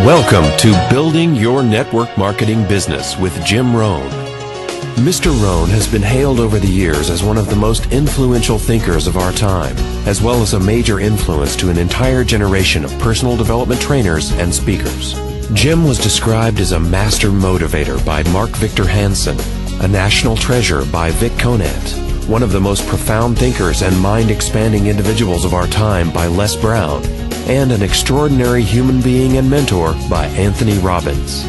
Welcome to Building Your Network Marketing Business with Jim Rohn. Mr. Rohn has been hailed over the years as one of the most influential thinkers of our time, as well as a major influence to an entire generation of personal development trainers and speakers. Jim was described as a master motivator by Mark Victor Hansen, a national treasure by Vic Conant, one of the most profound thinkers and mind-expanding individuals of our time by Les Brown, and an extraordinary human being and mentor by Anthony Robbins.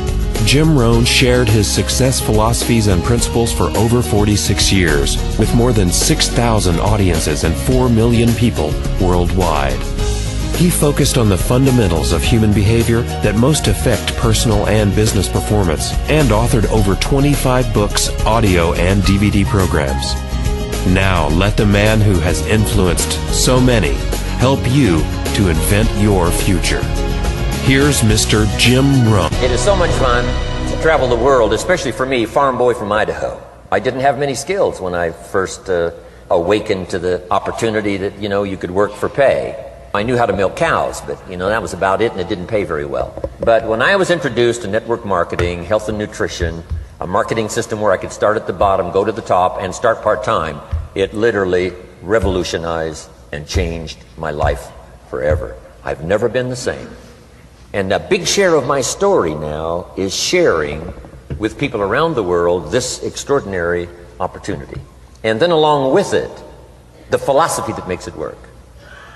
Jim Rohn shared his success philosophies and principles for over 46 years, with more than 6,000 audiences and 4 million people worldwide. He focused on the fundamentals of human behavior that most affect personal and business performance, and authored over 25 books, audio, and DVD programs. Now, let the man who has influenced so many help you to invent your future. Here's Mr. Jim Rohn. It is so much fun to travel the world, especially for me, farm boy from Idaho. I didn't have many skills when I first awakened to the opportunity that, you could work for pay. I knew how to milk cows, but, that was about it, and it didn't pay very well. But when I was introduced to network marketing, health and nutrition, a marketing system where I could start at the bottom, go to the top, and start part-time, it literally revolutionized and changed my life forever. I've never been the same. And a big share of my story now is sharing with people around the world this extraordinary opportunity. And then along with it, the philosophy that makes it work.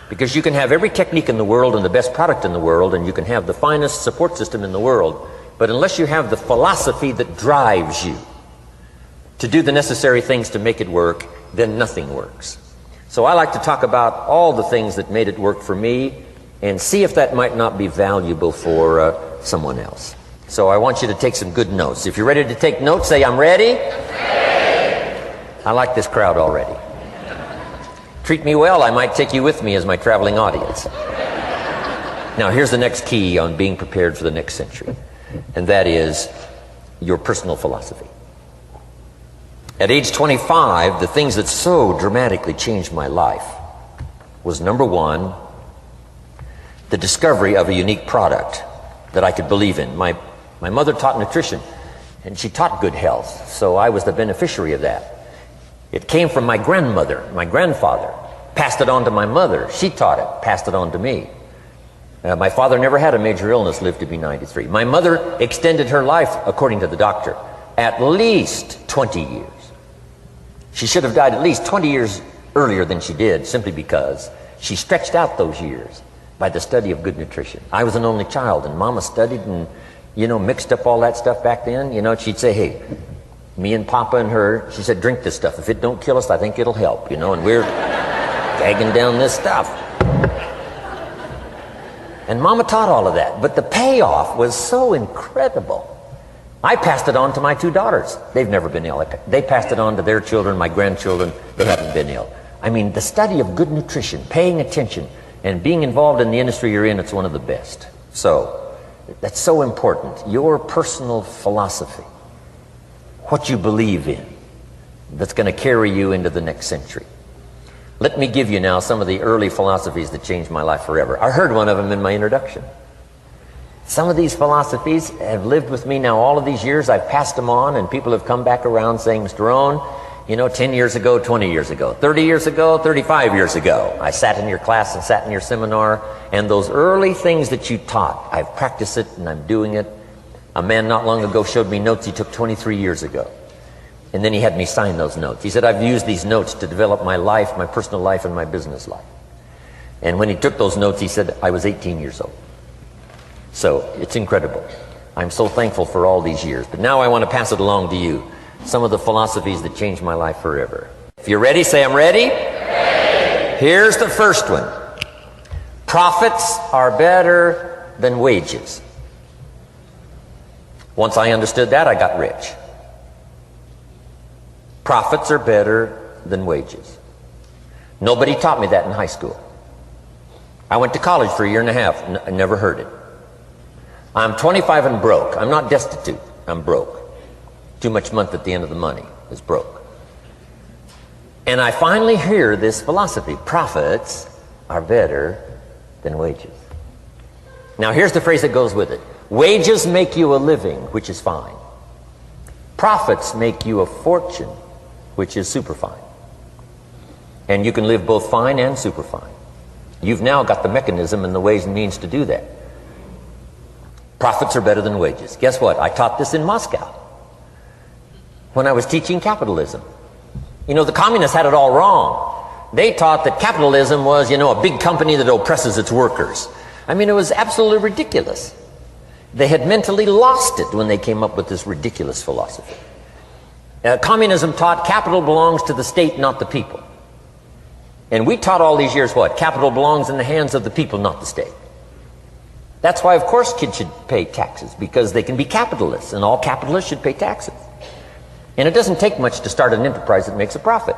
Because you can have every technique in the world and the best product in the world, and you can have the finest support system in the world, but unless you have the philosophy that drives you to do the necessary things to make it work, then nothing works. So I like to talk about all the things that made it work for me and see if that might not be valuable for someone else. So I want you to take some good notes. If you're ready to take notes, say, I'm ready. Ready. I like this crowd already. Treat me well, I might take you with me as my traveling audience. Now here's the next key on being prepared for the next century, and that is your personal philosophy. At age 25, the things that so dramatically changed my life was, number one, the discovery of a unique product that I could believe in. My mother taught nutrition, and she taught good health, so I was the beneficiary of that. It came from my grandmother, my grandfather, passed it on to my mother. She taught it, passed it on to me. My father never had a major illness, lived to be 93. My mother extended her life, according to the doctor, at least 20 years. She should have died at least 20 years earlier than she did, simply because she stretched out those years by the study of good nutrition. I was an only child, and Mama studied and, mixed up all that stuff back then. She'd say, hey, me and Papa and her, she said, drink this stuff. If it don't kill us, I think it'll help, and we're gagging down this stuff. And Mama taught all of that, but the payoff was so incredible. I passed it on to my 2 daughters. They've never been ill. They passed it on to their children, my grandchildren. They haven't been ill. I mean, the study of good nutrition, paying attention, and being involved in the industry you're in, it's one of the best. So, that's so important. Your personal philosophy, what you believe in, that's going to carry you into the next century. Let me give you now some of the early philosophies that changed my life forever. I heard one of them in my introduction. Some of these philosophies have lived with me now all of these years. I've passed them on, and people have come back around saying, Mr. Rohn, 10 years ago, 20 years ago, 30 years ago, 35 years ago, I sat in your class and sat in your seminar, and those early things that you taught, I've practiced it and I'm doing it. A man not long ago showed me notes he took 23 years ago. And then he had me sign those notes. He said, I've used these notes to develop my life, my personal life, and my business life. And when he took those notes, he said, I was 18 years old. So it's incredible. I'm so thankful for all these years. But now I want to pass it along to you. Some of the philosophies that changed my life forever. If you're ready, say I'm ready. Ready. Here's the first one. Profits are better than wages. Once I understood that, I got rich. Profits are better than wages. Nobody taught me that in high school. I went to college for a year and a half. I never heard it. I'm 25 and broke. I'm not destitute. I'm broke. Too much month at the end of the money is broke. And I finally hear this philosophy. Profits are better than wages. Now here's the phrase that goes with it. Wages make you a living, which is fine. Profits make you a fortune, which is super fine. And you can live both fine and super fine. You've now got the mechanism and the ways and means to do that. Profits are better than wages. Guess what? I taught this in Moscow when I was teaching capitalism. You know, the communists had it all wrong. They taught that capitalism was, a big company that oppresses its workers. I mean, it was absolutely ridiculous. They had mentally lost it when they came up with this ridiculous philosophy. Communism taught capital belongs to the state, not the people. And we taught all these years what? Capital belongs in the hands of the people, not the state. That's why, of course, kids should pay taxes, because they can be capitalists, and all capitalists should pay taxes. And it doesn't take much to start an enterprise that makes a profit.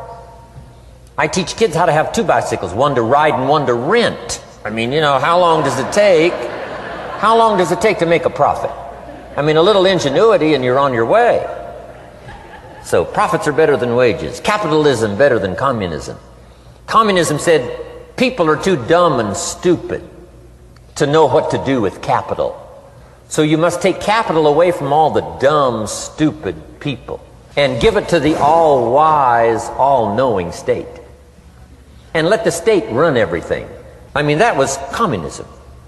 I teach kids how to have two bicycles, one to ride and one to rent. I mean, how long does it take? How long does it take to make a profit? I mean, a little ingenuity and you're on your way. So profits are better than wages. Capitalism better than communism. Communism said people are too dumb and stupid to know what to do with capital. So you must take capital away from all the dumb, stupid people and give it to the all-wise, all-knowing state. And let the state run everything. I mean, that was communism.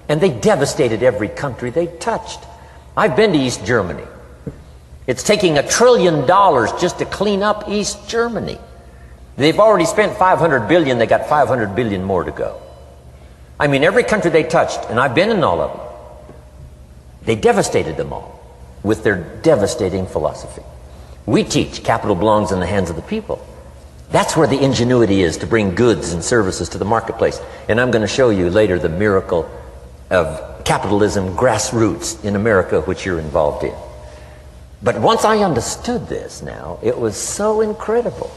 And they devastated every country they touched. I've been to East Germany. It's taking $1 trillion just to clean up East Germany. They've already spent $500 billion. They got $500 billion more to go. I mean, every country they touched, and I've been in all of them, they devastated them all with their devastating philosophy. We teach capital belongs in the hands of the people. That's where the ingenuity is to bring goods and services to the marketplace. And I'm going to show you later the miracle of capitalism grassroots in America, which you're involved in. But once I understood this now, it was so incredible.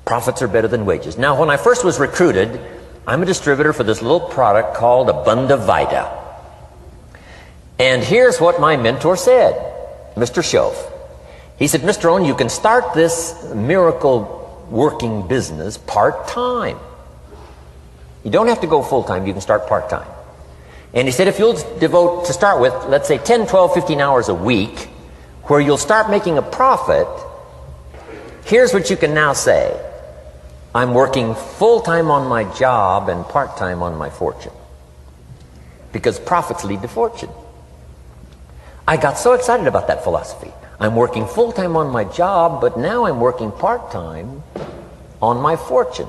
Profits are better than wages. Now, when I first was recruited, I'm a distributor for this little product called Abunda Vita. And here's what my mentor said, Mr. Schoaf. He said, Mr. Rohn, you can start this miracle working business part-time. You don't have to go full-time, you can start part-time. And he said, if you'll devote, to start with, let's say 10, 12, 15 hours a week, where you'll start making a profit, here's what you can now say. I'm working full-time on my job and part-time on my fortune. Because profits lead to fortune. I got so excited about that philosophy. I'm working full-time on my job, but now I'm working part-time on my fortune.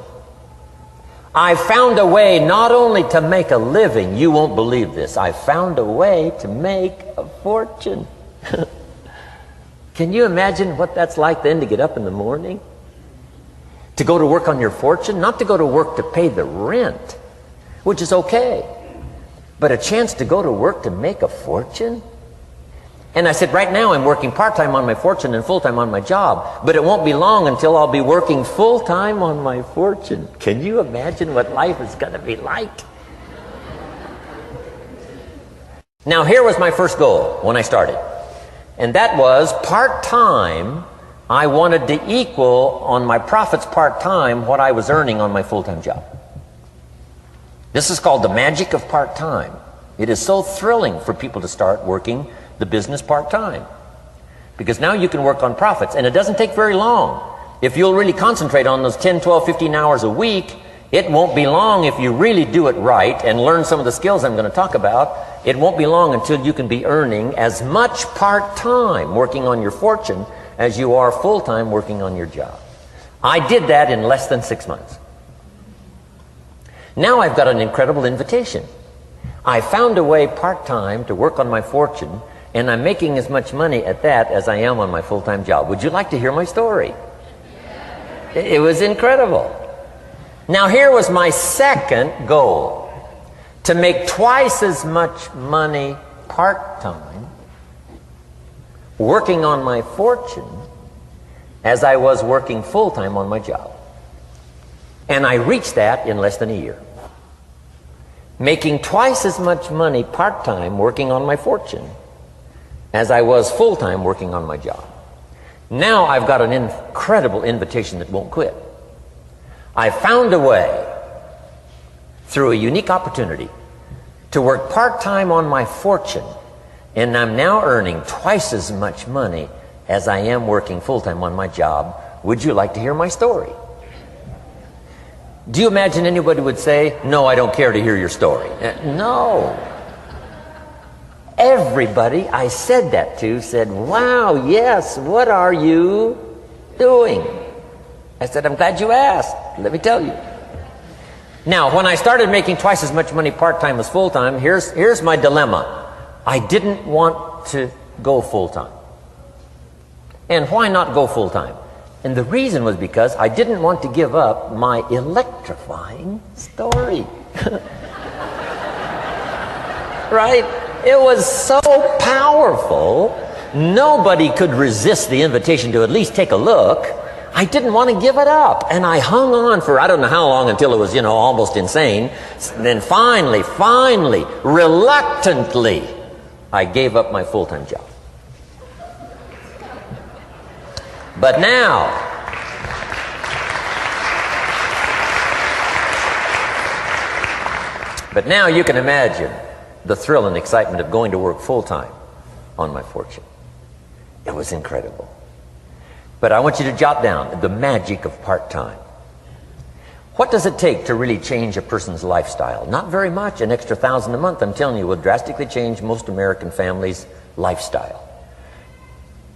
I found a way not only to make a living, you won't believe this, I found a way to make a fortune. Can you imagine what that's like then to get up in the morning? To go to work on your fortune? Not to go to work to pay the rent, which is okay, but a chance to go to work to make a fortune? And I said, right now I'm working part-time on my fortune and full-time on my job, but it won't be long until I'll be working full-time on my fortune. Can you imagine what life is going to be like? Now, here was my first goal when I started, and that was part-time. I wanted to equal on my profits part-time what I was earning on my full-time job. This is called the magic of part-time. It is so thrilling for people to start working the business part-time, because now you can work on profits, and it doesn't take very long. If you'll really concentrate on those 10, 12, 15 hours a week, it won't be long if you really do it right and learn some of the skills I'm going to talk about. It won't be long until you can be earning as much part-time working on your fortune as you are full-time working on your job. I did that in less than 6 months. Now I've got an incredible invitation. I found a way part-time to work on my fortune, and I'm making as much money at that as I am on my full-time job. Would you like to hear my story? It was incredible. Now, here was my second goal, to make twice as much money part-time working on my fortune as I was working full-time on my job. And I reached that in less than a year. Making twice as much money part-time working on my fortune as I was full-time working on my job. Now I've got an incredible invitation that won't quit. I found a way, through a unique opportunity, to work part-time on my fortune And I'm now earning twice as much money as I am working full-time on my job. Would you like to hear my story? Do you imagine anybody would say, no, I don't care to hear your story? No. Everybody I said that to said, wow, yes, what are you doing? I said, I'm glad you asked. Let me tell you. Now, when I started making twice as much money part-time as full-time, here's my dilemma. I didn't want to go full-time. And why not go full-time? And the reason was because I didn't want to give up my electrifying story. Right? It was so powerful, nobody could resist the invitation to at least take a look. I didn't want to give it up. And I hung on for I don't know how long until it was, almost insane. Then finally, reluctantly, I gave up my full-time job. But now you can imagine the thrill and excitement of going to work full-time on my fortune. It was incredible. But I want you to jot down the magic of part-time. What does it take to really change a person's lifestyle? Not very much. An extra $1,000 a month, I'm telling you, will drastically change most American families' lifestyle.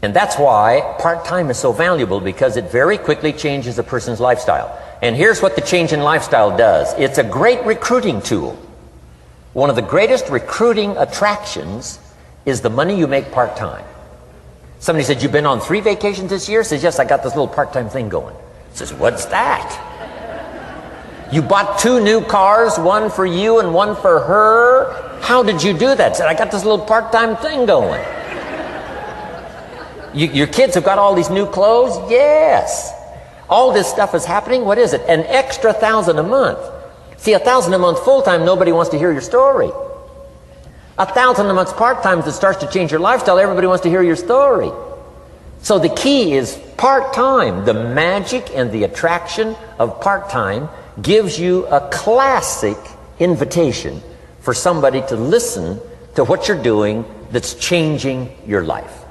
And that's why part-time is so valuable, because it very quickly changes a person's lifestyle. And here's what the change in lifestyle does. It's a great recruiting tool. One of the greatest recruiting attractions is the money you make part-time. Somebody said, you've been on 3 vacations this year? Says, yes, I got this little part-time thing going. Says, what's that? You bought 2 new cars, one for you and one for her? How did you do that? Said, I got this little part-time thing going. Your kids have got all these new clothes? Yes. All this stuff is happening. What is it? An extra $1,000 a month. See, $1,000 a month full-time, nobody wants to hear your story. $1,000 a month part-time that starts to change your lifestyle, everybody wants to hear your story. So the key is part-time. The magic and the attraction of part-time gives you a classic invitation for somebody to listen to what you're doing that's changing your life.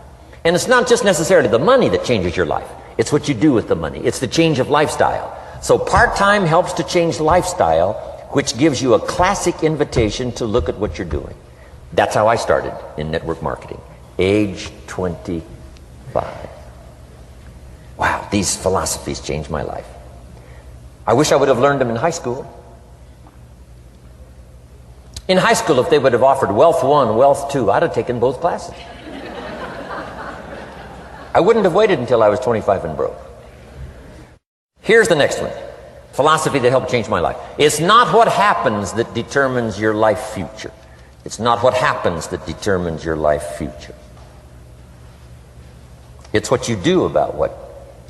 And it's not just necessarily the money that changes your life. It's what you do with the money. It's the change of lifestyle. So part-time helps to change lifestyle, which gives you a classic invitation to look at what you're doing. That's how I started in network marketing, age 25. Wow, these philosophies changed my life. I wish I would have learned them in high school. In high school, if they would have offered Wealth 1, Wealth 2, I'd have taken both classes. I wouldn't have waited until I was 25 and broke. Here's the next one. Philosophy that helped change my life. It's not what happens that determines your life future. It's not what happens that determines your life future. It's what you do about what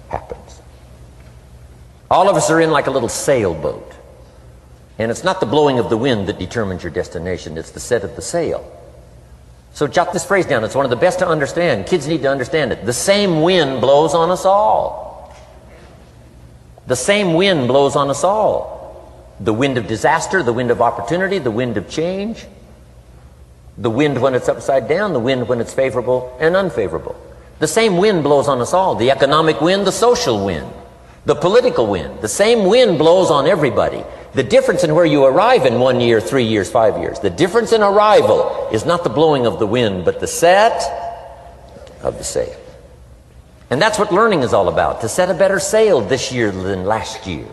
happens. All of us are in like a little sailboat. And it's not the blowing of the wind that determines your destination. It's the set of the sail. So jot this phrase down. It's one of the best to understand. Kids need to understand it. The same wind blows on us all. The same wind blows on us all. The wind of disaster, the wind of opportunity, the wind of change. The wind when it's upside down, the wind when it's favorable and unfavorable. The same wind blows on us all. The economic wind, the social wind, the political wind. The same wind blows on everybody. The difference in where you arrive in 1 year, 3 years, 5 years, the difference in arrival is not the blowing of the wind, but the set of the sail. And that's what learning is all about, to set a better sail this year than last year.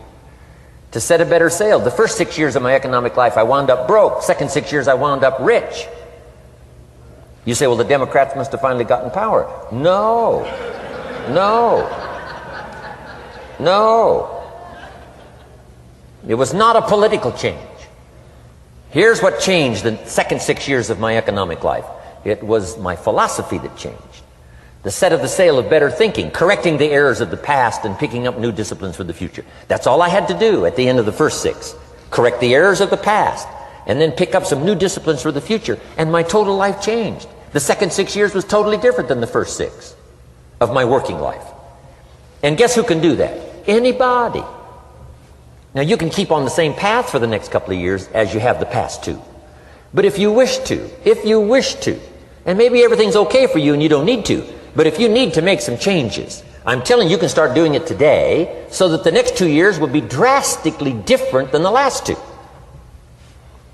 To set a better sail. The first 6 years of my economic life, I wound up broke. Second 6 years, I wound up rich. You say, well, the Democrats must have finally gotten power. No. It was not a political change. Here's what changed the second 6 years of my economic life. It was my philosophy that changed. The set of the sail of better thinking, correcting the errors of the past and picking up new disciplines for the future. That's all I had to do at the end of the first 6. Correct the errors of the past and then pick up some new disciplines for the future. And my total life changed. The second 6 years was totally different than the first 6 of my working life. And guess who can do that? Anybody. Now you can keep on the same path for the next couple of years as you have the past 2. But if you wish to, And maybe everything's okay for you and you don't need to. But if you need to make some changes, I'm telling you, you can start doing it today so that the next 2 years will be drastically different than the last 2.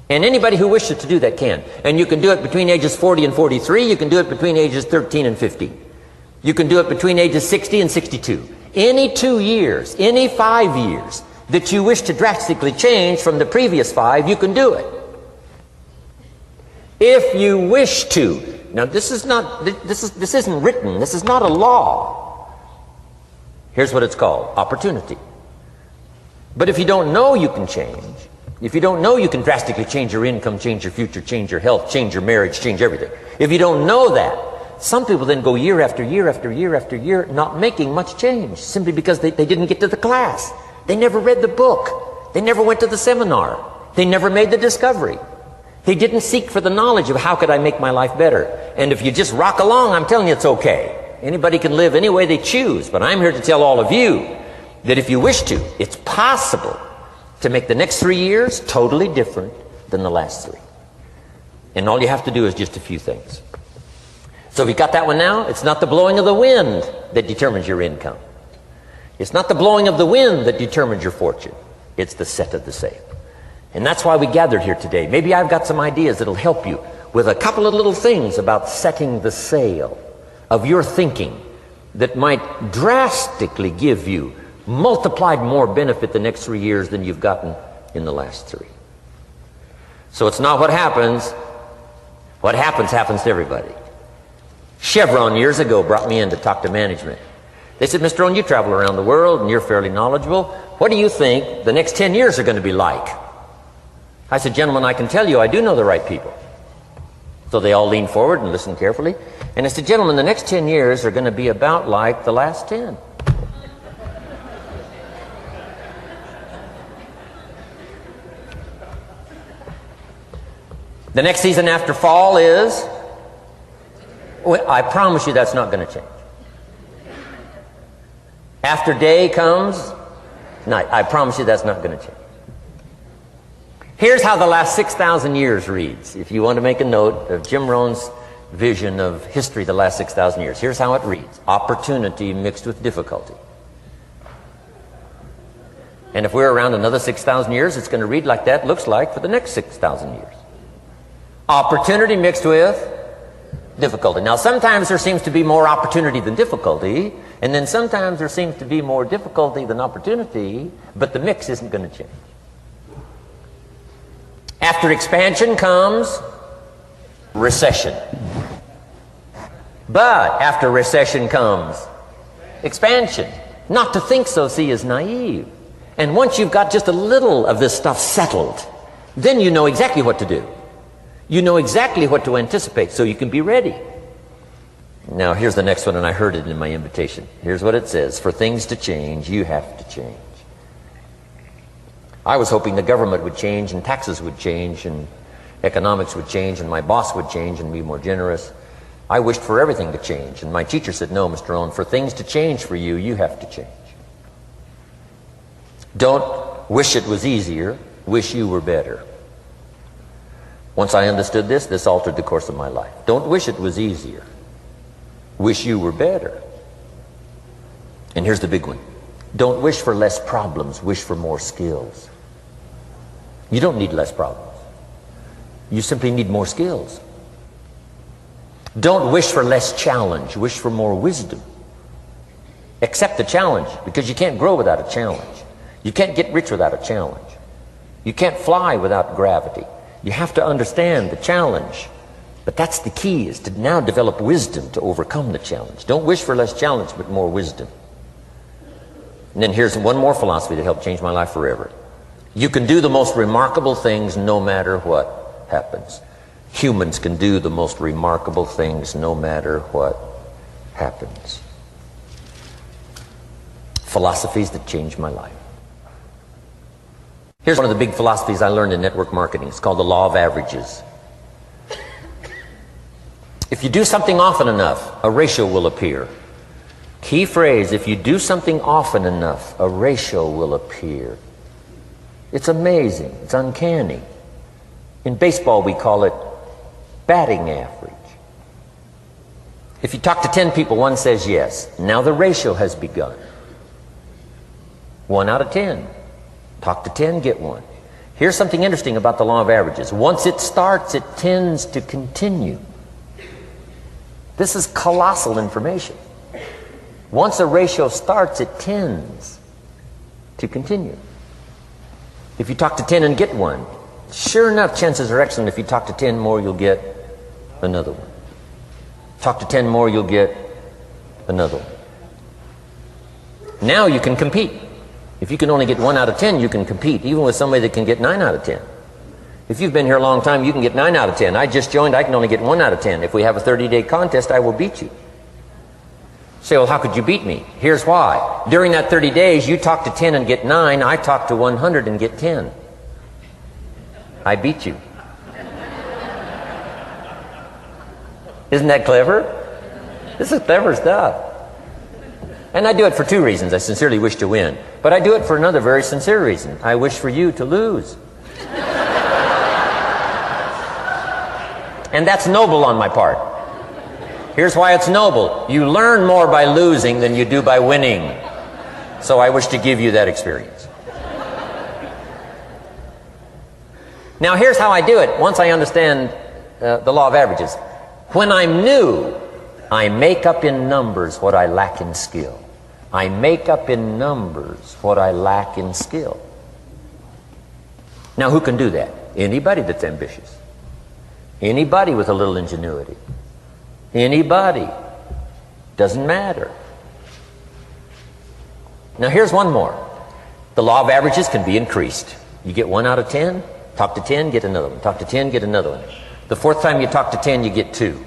And anybody who wishes to do that can. And you can do it between ages 40 and 43. You can do it between ages 13 and 15. You can do it between ages 60 and 62. Any 2 years, any 5 years that you wish to drastically change from the previous 5, you can do it. If you wish to. Now this isn't written. This is not a law. Here's what it's called: opportunity. But if you don't know you can change, if you don't know you can drastically change your income, change your future, change your health, change your marriage, change everything, if you don't know that, some people then go year after year after year after year not making much change simply because they didn't get to the class. They never read the book. They never went to the seminar. They never made the discovery. They didn't seek for the knowledge of how could I make my life better. And if you just rock along, I'm telling you it's okay. Anybody can live any way they choose. But I'm here to tell all of you that if you wish to, it's possible to make the next 3 years totally different than the last 3. And all you have to do is just a few things. So if you got that one now, it's not the blowing of the wind that determines your income. It's not the blowing of the wind that determines your fortune. It's the set of the sail. And that's why we gathered here today. Maybe I've got some ideas that'll help you with a couple of little things about setting the sail of your thinking that might drastically give you multiplied more benefit the next 3 years than you've gotten in the last 3. So it's not what happens. What happens to everybody. Chevron years ago brought me in to talk to management. They said, Mr. Rohn, you travel around the world and you're fairly knowledgeable. What do you think the next 10 years are going to be like? I said, gentlemen, I can tell you I do know the right people. So they all leaned forward and listened carefully. And I said, gentlemen, the next 10 years are going to be about like the last 10. The next season after fall is, well, I promise you that's not going to change. After day comes night. I promise you that's not going to change. Here's how the last 6,000 years reads. If you want to make a note of Jim Rohn's vision of history the last 6,000 years, here's how it reads. Opportunity mixed with difficulty. And if we're around another 6,000 years, it's going to read like that looks like for the next 6,000 years. Opportunity mixed with difficulty. Now, sometimes there seems to be more opportunity than difficulty, and then sometimes there seems to be more difficulty than opportunity, but the mix isn't going to change. After expansion comes recession. But after recession comes expansion. Not to think so, see, is naive. And once you've got just a little of this stuff settled, then you know exactly what to do. You know exactly what to anticipate, so you can be ready. Now, here's the next one, and I heard it in my invitation. Here's what it says. For things to change, you have to change. I was hoping the government would change, and taxes would change, and economics would change, and my boss would change and be more generous. I wished for everything to change, and my teacher said, no, Mr. Rohn, for things to change for you, you have to change. Don't wish it was easier, wish you were better. Once I understood this, this altered the course of my life. Don't wish it was easier, wish you were better. And here's the big one. Don't wish for less problems, wish for more skills. You don't need less problems. You simply need more skills. Don't wish for less challenge, wish for more wisdom. Accept the challenge, because you can't grow without a challenge. You can't get rich without a challenge. You can't fly without gravity. You have to understand the challenge. But that's the key, is to now develop wisdom to overcome the challenge. Don't wish for less challenge, but more wisdom. And then here's one more philosophy that helped change my life forever. You can do the most remarkable things no matter what happens. Humans can do the most remarkable things no matter what happens. Philosophies that changed my life. Here's one of the big philosophies I learned in network marketing. It's called the law of averages. If you do something often enough, a ratio will appear. Key phrase, if you do something often enough, a ratio will appear. It's amazing. It's uncanny. In baseball, we call it batting average. If you talk to 10 people, one says yes. Now the ratio has begun. 1 out of 10. Talk to 10, get 1. Here's something interesting about the law of averages. Once it starts, it tends to continue. This is colossal information. Once a ratio starts, it tends to continue. If you talk to 10 and get 1, sure enough, chances are excellent if you talk to 10 more, you'll get another one. Talk to 10 more, you'll get another one. Now you can compete. If you can only get 1 out of 10, you can compete, even with somebody that can get 9 out of 10. If you've been here a long time, you can get 9 out of 10. I just joined, I can only get 1 out of 10. If we have a 30-day contest, I will beat you. Say, well, how could you beat me? Here's why. During that 30 days, you talk to 10 and get 9. I talk to 100 and get 10. I beat you. Isn't that clever? This is clever stuff. And I do it for 2 reasons. I sincerely wish to win. But I do it for another very sincere reason. I wish for you to lose. And that's noble on my part. Here's why it's noble. You learn more by losing than you do by winning. So I wish to give you that experience. Now here's how I do it once I understand the law of averages. When I'm new, I make up in numbers what I lack in skill. I make up in numbers what I lack in skill. Now who can do that? Anybody that's ambitious. Anybody with a little ingenuity. Anybody. Doesn't matter. Now here's one more. The law of averages can be increased. You get 1 out of 10, talk to 10, get another one. Talk to 10, get another one. The 4th time you talk to 10, you get 2.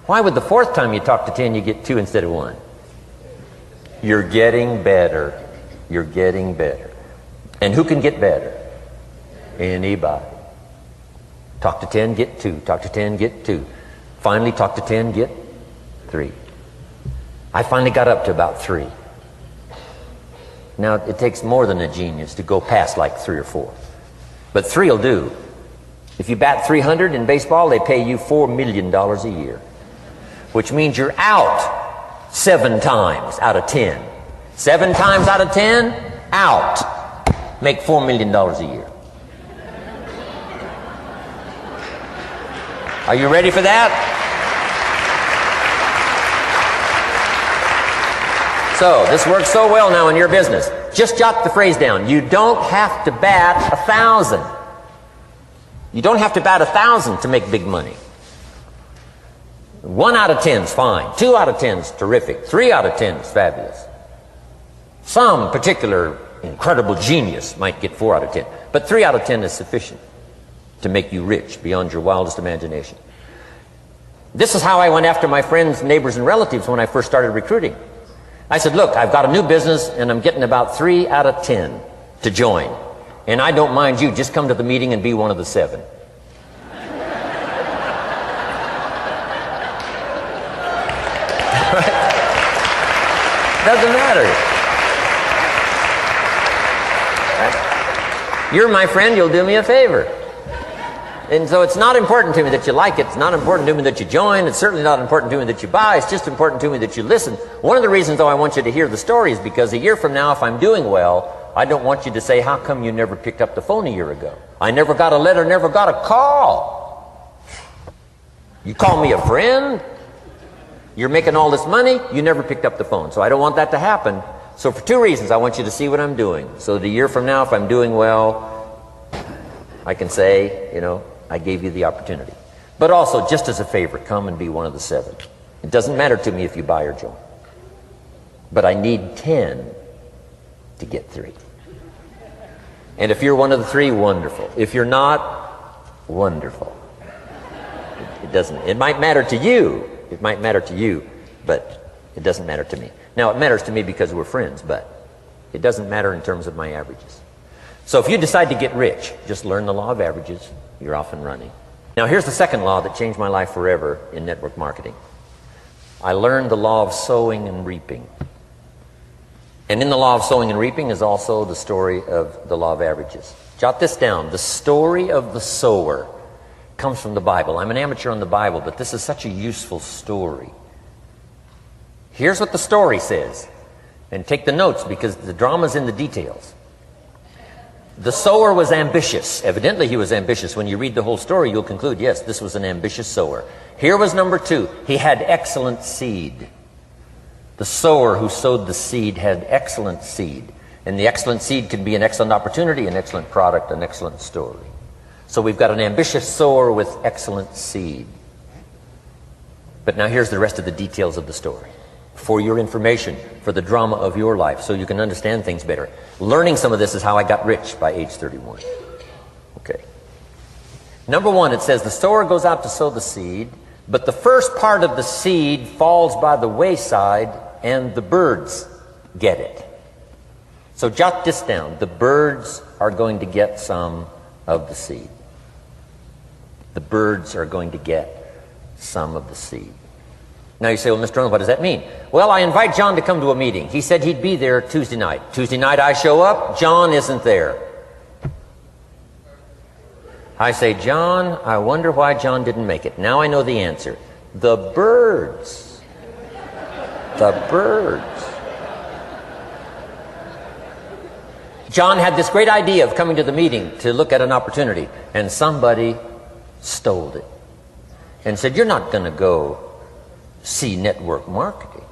Why would the 4th time you talk to 10, you get 2 instead of 1? You're getting better. You're getting better. And who can get better? Anybody. Talk to 10, get 2. Talk to 10, get 2. Finally, talk to 10, get 3. I finally got up to about 3. Now, it takes more than a genius to go past like 3 or 4. But 3 will do. If you bat 300 in baseball, they pay you $4 million a year. Which means you're out 7 times out of 10. 7 times out of 10, out. Make $4 million a year. Are you ready for that? So, this works so well now in your business. Just jot the phrase down. You don't have to bat 1,000. You don't have to bat 1,000 to make big money. 1 out of 10 is fine. 2 out of 10 is terrific. 3 out of 10 is fabulous. Some particular incredible genius might get 4 out of 10. But 3 out of 10 is sufficient to make you rich beyond your wildest imagination. This is how I went after my friends, neighbors, and relatives when I first started recruiting. I said, look, I've got a new business and I'm getting about 3 out of 10 to join. And I don't mind you, just come to the meeting and be one of the 7. Doesn't matter. You're my friend, you'll do me a favor. And so it's not important to me that you like it. It's not important to me that you join. It's certainly not important to me that you buy. It's just important to me that you listen. One of the reasons, though, I want you to hear the story is because a year from now, if I'm doing well, I don't want you to say, how come you never picked up the phone a year ago? I never got a letter, never got a call. You call me a friend? You're making all this money? You never picked up the phone. So I don't want that to happen. So for 2 reasons, I want you to see what I'm doing. So that a year from now, if I'm doing well, I can say, you know, I gave you the opportunity. But also, just as a favor, come and be one of the 7. It doesn't matter to me if you buy or join. But I need 10 to get 3. And if you're one of the 3, wonderful. If you're not, wonderful. It doesn't. It might matter to you. It might matter to you, but it doesn't matter to me. Now, it matters to me because we're friends, but it doesn't matter in terms of my averages. So if you decide to get rich, just learn the law of averages. You're off and running. Now here's the second law that changed my life forever in network marketing. I learned the law of sowing and reaping. And in the law of sowing and reaping is also the story of the law of averages. Jot this down. The story of the sower comes from the Bible. I'm an amateur on the Bible, but this is such a useful story. Here's what the story says. And take the notes because the drama's in the details. The sower was ambitious. Evidently he was ambitious. When you read the whole story, you'll conclude, yes, this was an ambitious sower. Here was number 2. He had excellent seed. The sower who sowed the seed had excellent seed. And the excellent seed can be an excellent opportunity, an excellent product, an excellent story. So we've got an ambitious sower with excellent seed. But now here's the rest of the details of the story. For your information, for the drama of your life, so you can understand things better. Learning some of this is how I got rich by age 31. Okay. Number 1, it says the sower goes out to sow the seed, but the first part of the seed falls by the wayside and the birds get it. So jot this down. The birds are going to get some of the seed. The birds are going to get some of the seed. Now you say, well, Mr. Rohn, what does that mean? Well, I invite John to come to a meeting. He said he'd be there Tuesday night. Tuesday night I show up, John isn't there. I say, John, I wonder why John didn't make it. Now I know the answer. The birds. The birds. John had this great idea of coming to the meeting to look at an opportunity, and somebody stole it and said, you're not going to go see network marketing.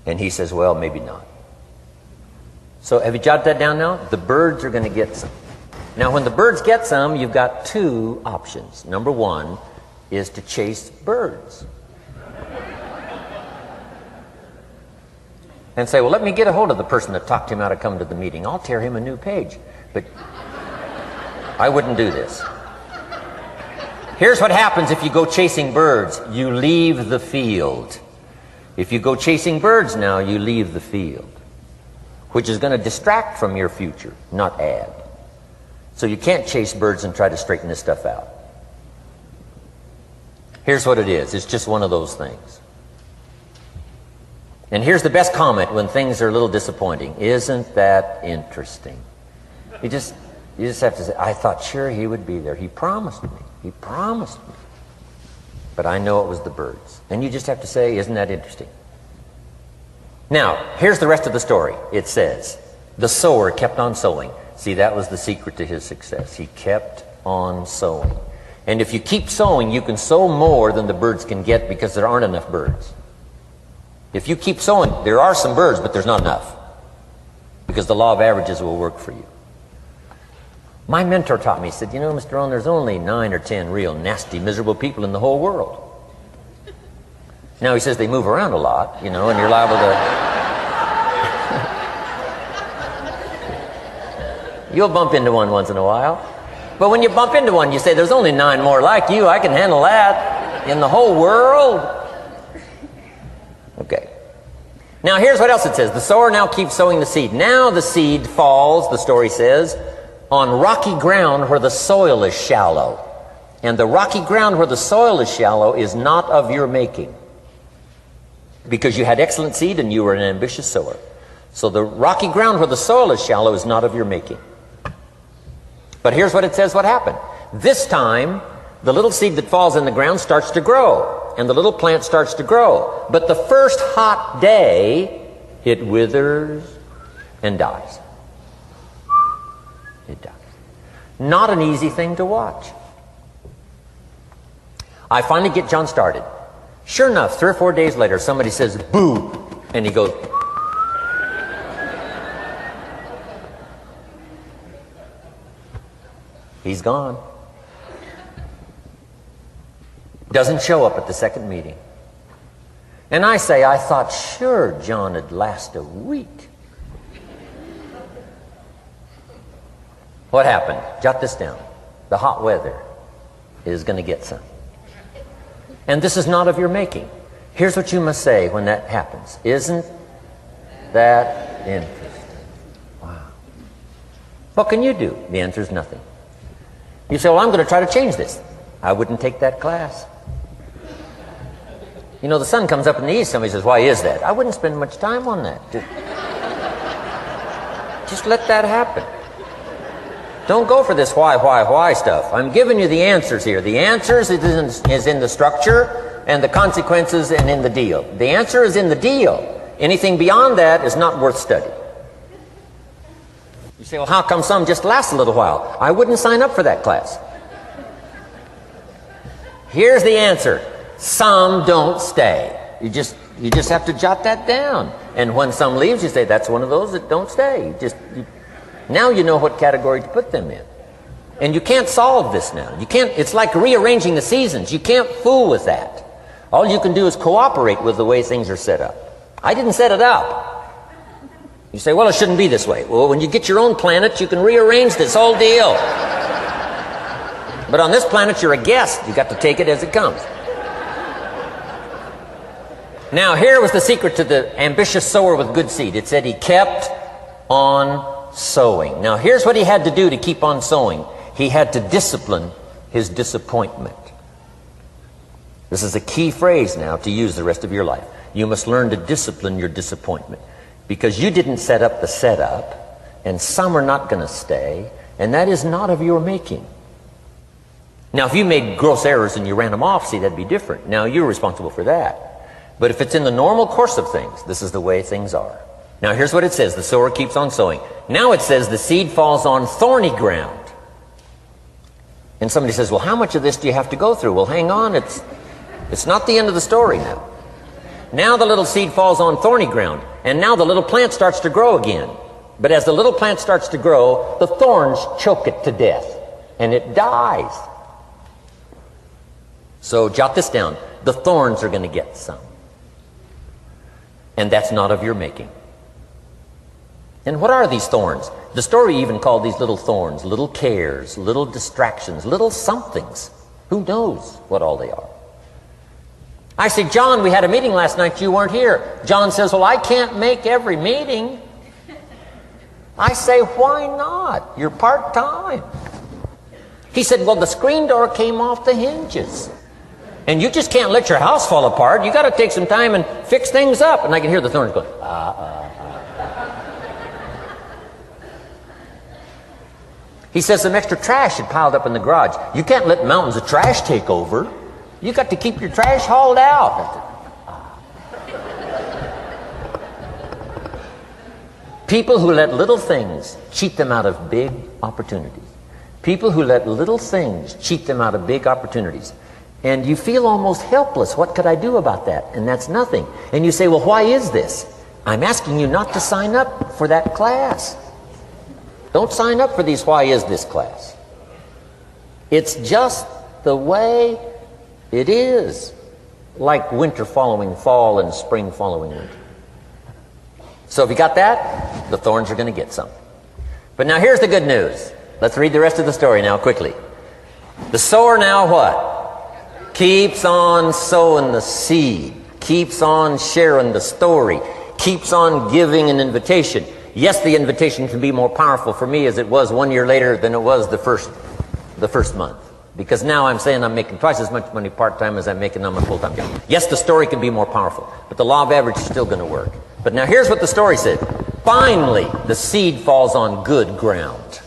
And he says, well, maybe not. So have you jotted that down now? The birds are going to get some. Now when the birds get some, you've got 2 options. Number 1 is to chase birds. And say, well, let me get a hold of the person that talked him out of coming to the meeting. I'll tear him a new page. But I wouldn't do this. Here's what happens if you go chasing birds. You leave the field. If you go chasing birds now, you leave the field, which is going to distract from your future, not add. So you can't chase birds and try to straighten this stuff out. Here's what it is. It's just one of those things. And here's the best comment when things are a little disappointing. Isn't that interesting? You just have to say, I thought sure he would be there. He promised me. He promised me. But I know it was the birds. And you just have to say, isn't that interesting? Now, here's the rest of the story. It says, the sower kept on sowing. See, that was the secret to his success. He kept on sowing. And if you keep sowing, you can sow more than the birds can get because there aren't enough birds. If you keep sowing, there are some birds, but there's not enough. Because the law of averages will work for you. My mentor taught me, he said, you know, Mr. Rohn, there's only 9 or 10 real nasty, miserable people in the whole world. Now he says they move around a lot, you know, and you're liable to... You'll bump into one once in a while. But when you bump into one, you say, there's only 9 more like you. I can handle that in the whole world. Okay. Now here's what else it says. The sower now keeps sowing the seed. Now the seed falls, the story says, on rocky ground where the soil is shallow. And the rocky ground where the soil is shallow is not of your making. Because you had excellent seed and you were an ambitious sower. So the rocky ground where the soil is shallow is not of your making. But here's what it says what happened. This time, the little seed that falls in the ground starts to grow. And the little plant starts to grow. But the first hot day, it withers and dies. It dies. Not an easy thing to watch. I finally get John started. Sure enough, 3 or 4 days later, somebody says, boo! And he goes, he's gone. Doesn't show up at the second meeting. And I say, I thought sure John would last a week. What happened? Jot this down. The hot weather is going to get some. And this is not of your making. Here's what you must say when that happens. Isn't that interesting? Wow. What can you do? The answer is nothing. You say, well, I'm going to try to change this. I wouldn't take that class. You know, the sun comes up in the east. Somebody says, why is that? I wouldn't spend much time on that. Just let that happen. Don't go for this why stuff. I'm giving you the answers here. The answers is in the structure, and the consequences and in the deal. The answer is in the deal. Anything beyond that is not worth study. You say, well, how come some just last a little while? I wouldn't sign up for that class. Here's the answer. Some don't stay. You just have to jot that down. And when some leaves, you say, that's one of those that don't stay. Now you know what category to put them in. And you can't solve this now. You can't. It's like rearranging the seasons. You can't fool with that. All you can do is cooperate with the way things are set up. I didn't set it up. You say, well, it shouldn't be this way. Well, when you get your own planet, you can rearrange this whole deal. But on this planet, you're a guest. You got to take it as it comes. Now, here was the secret to the ambitious sower with good seed. It said he kept on sowing. Now, here's what he had to do to keep on sowing. He had to discipline his disappointment. This is a key phrase now to use the rest of your life. You must learn to discipline your disappointment, because you didn't set up the setup, and some are not going to stay, and that is not of your making. Now, if you made gross errors and you ran them off, see, that'd be different. Now, you're responsible for that. But if it's in the normal course of things, this is the way things are. Now, here's what it says. The sower keeps on sowing. Now it says the seed falls on thorny ground. And somebody says, well, how much of this do you have to go through? Well, hang on. It's not the end of the story now. Now the little seed falls on thorny ground. And now the little plant starts to grow again. But as the little plant starts to grow, the thorns choke it to death. And it dies. So jot this down. The thorns are going to get some. And that's not of your making. And what are these thorns? The story even called these little thorns, little cares, little distractions, little somethings. Who knows what all they are? I say, John, we had a meeting last night, you weren't here. John says, well, I can't make every meeting. I say, why not? You're part-time. He said, well, the screen door came off the hinges. And you just can't let your house fall apart. You got to take some time and fix things up. And I can hear the thorns going, He says some extra trash had piled up in the garage. You can't let mountains of trash take over. You got to keep your trash hauled out. People who let little things cheat them out of big opportunities. People who let little things cheat them out of big opportunities. And you feel almost helpless. What could I do about that? And that's nothing. And you say, well, why is this? I'm asking you not to sign up for that class. Don't sign up for these why is this class. It's just the way it is. Like winter following fall and spring following winter. So if you got that, the thorns are going to get some. But now here's the good news. Let's read the rest of the story now quickly. The sower now what? Keeps on sowing the seed. Keeps on sharing the story. Keeps on giving an invitation. Yes, the invitation can be more powerful for me as it was 1 year later than it was the first month. Because now I'm saying I'm making twice as much money part-time as I'm making on my full-time job. Yes, the story can be more powerful, but the law of average is still going to work. But now here's what the story said. Finally, the seed falls on good ground.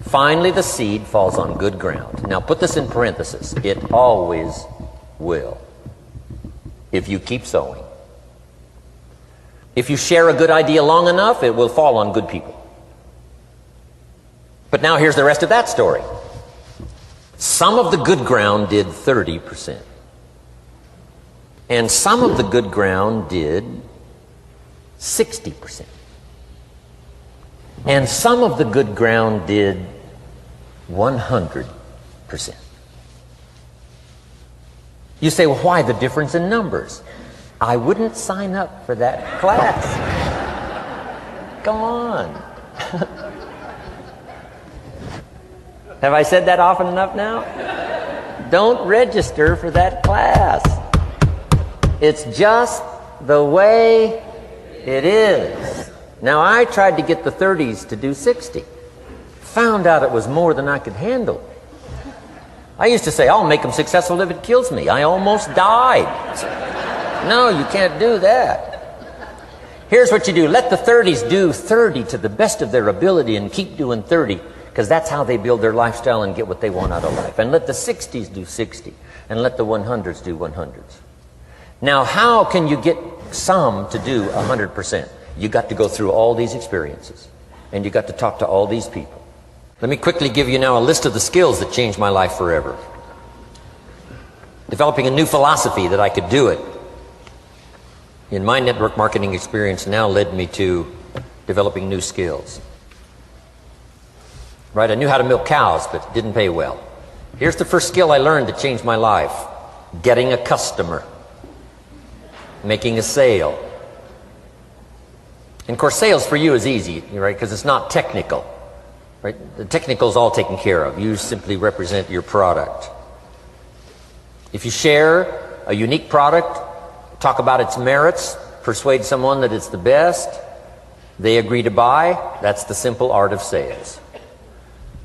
Finally, the seed falls on good ground. Now put this in parentheses. It always will. If you keep sowing. If you share a good idea long enough, it will fall on good people. But now here's the rest of that story. Some of the good ground did 30%. And some of the good ground did 60%. And some of the good ground did 100%. You say, well, why the difference in numbers? I wouldn't sign up for that class. Come on. Have I said that often enough now? Don't register for that class. It's just the way it is. Now, I tried to get the 30s to do 60. Found out it was more than I could handle. I used to say, I'll make them successful if it kills me. I almost died. No, you can't do that. Here's what you do. Let the 30s do 30 to the best of their ability and keep doing 30. because that's how they build their lifestyle and get what they want out of life. And let the 60s do 60, and let the 100s do 100s. Now, how can you get some to do 100%? You got to go through all these experiences, and you got to talk to all these people. Let me quickly give you now a list of the skills that changed my life forever. Developing a new philosophy that I could do it in my network marketing experience now led me to developing new skills. Right, I knew how to milk cows, but it didn't pay well. Here's the first skill I learned that changed my life: getting a customer, making a sale. And of course, sales for you is easy, right? Because it's not technical, right? The technical is all taken care of. You simply represent your product. If you share a unique product, talk about its merits, persuade someone that it's the best, they agree to buy, that's the simple art of sales.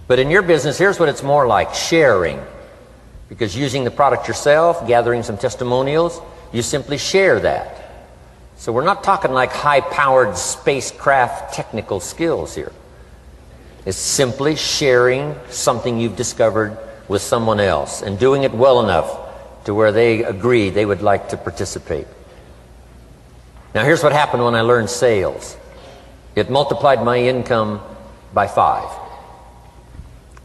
But in your business, here's what it's more like: sharing. Because using the product yourself, gathering some testimonials, you simply share that. So we're not talking like high-powered spacecraft technical skills here. It's simply sharing something you've discovered with someone else and doing it well enough to where they agree they would like to participate. Now here's what happened when I learned sales. It multiplied my income by 5.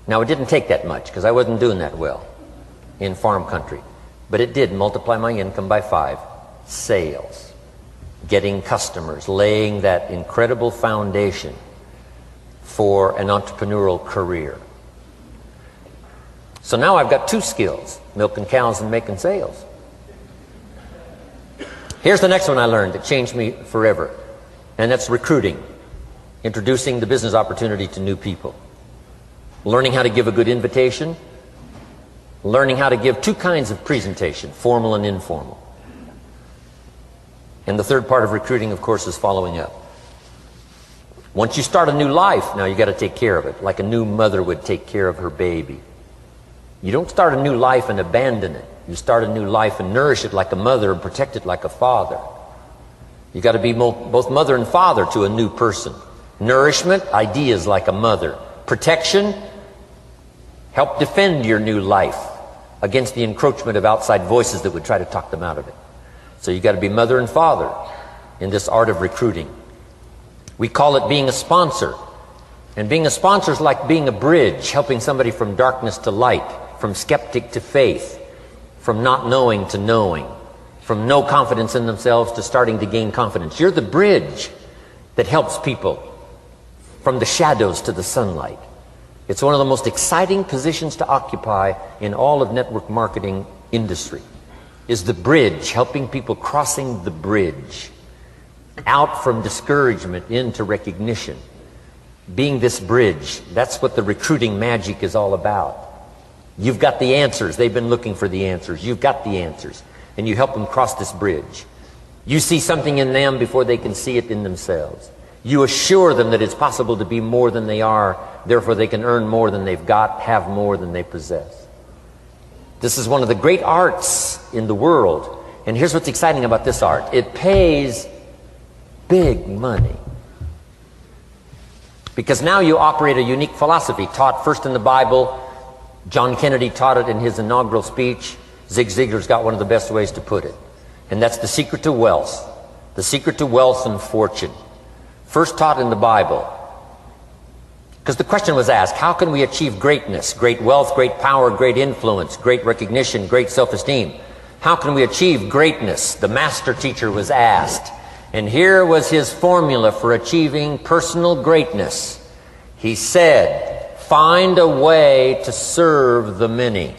Now it didn't take that much because I wasn't doing that well in farm country. But it did multiply my income by 5. Sales. Getting customers. Laying that incredible foundation for an entrepreneurial career. So now I've got 2 skills: milking cows and making sales. Here's the next one I learned that changed me forever, and that's recruiting. Introducing the business opportunity to new people. Learning how to give a good invitation. Learning how to give 2 kinds of presentation, formal and informal. And the third part of recruiting, of course, is following up. Once you start a new life, now you got to take care of it, like a new mother would take care of her baby. You don't start a new life and abandon it. You start a new life and nourish it like a mother and protect it like a father. You got to be both mother and father to a new person. Nourishment, ideas like a mother. Protection, help defend your new life against the encroachment of outside voices that would try to talk them out of it. So you got to be mother and father in this art of recruiting. We call it being a sponsor. And being a sponsor is like being a bridge, helping somebody from darkness to light, from skeptic to faith, from not knowing to knowing, from no confidence in themselves to starting to gain confidence. You're the bridge that helps people from the shadows to the sunlight. It's one of the most exciting positions to occupy in all of network marketing industry, is the bridge, helping people crossing the bridge out from discouragement into recognition. Being this bridge, that's what the recruiting magic is all about. You've got the answers. They've been looking for the answers. You've got the answers. And you help them cross this bridge. You see something in them before they can see it in themselves. You assure them that it's possible to be more than they are, therefore they can earn more than they've got, have more than they possess. This is one of the great arts in the world. And here's what's exciting about this art. It pays big money. Because now you operate a unique philosophy taught first in the Bible. John Kennedy taught it in his inaugural speech. Zig Ziglar's got one of the best ways to put it. And that's the secret to wealth. The secret to wealth and fortune. First taught in the Bible. Because the question was asked, how can we achieve greatness, great wealth, great power, great influence, great recognition, great self-esteem? How can we achieve greatness? The master teacher was asked. And here was his formula for achieving personal greatness. He said, find a way to serve the many,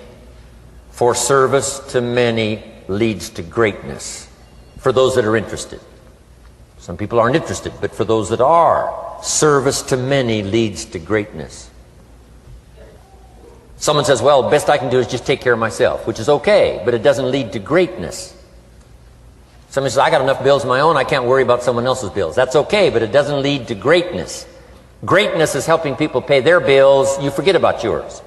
for service to many leads to greatness. For those that are interested. Some people aren't interested, but for those that are, service to many leads to greatness. Someone says, well, best I can do is just take care of myself, which is okay, but it doesn't lead to greatness. Someone says, I got enough bills of my own, I can't worry about someone else's bills. That's okay, but it doesn't lead to greatness. Greatness is helping people pay their bills, you forget about yours.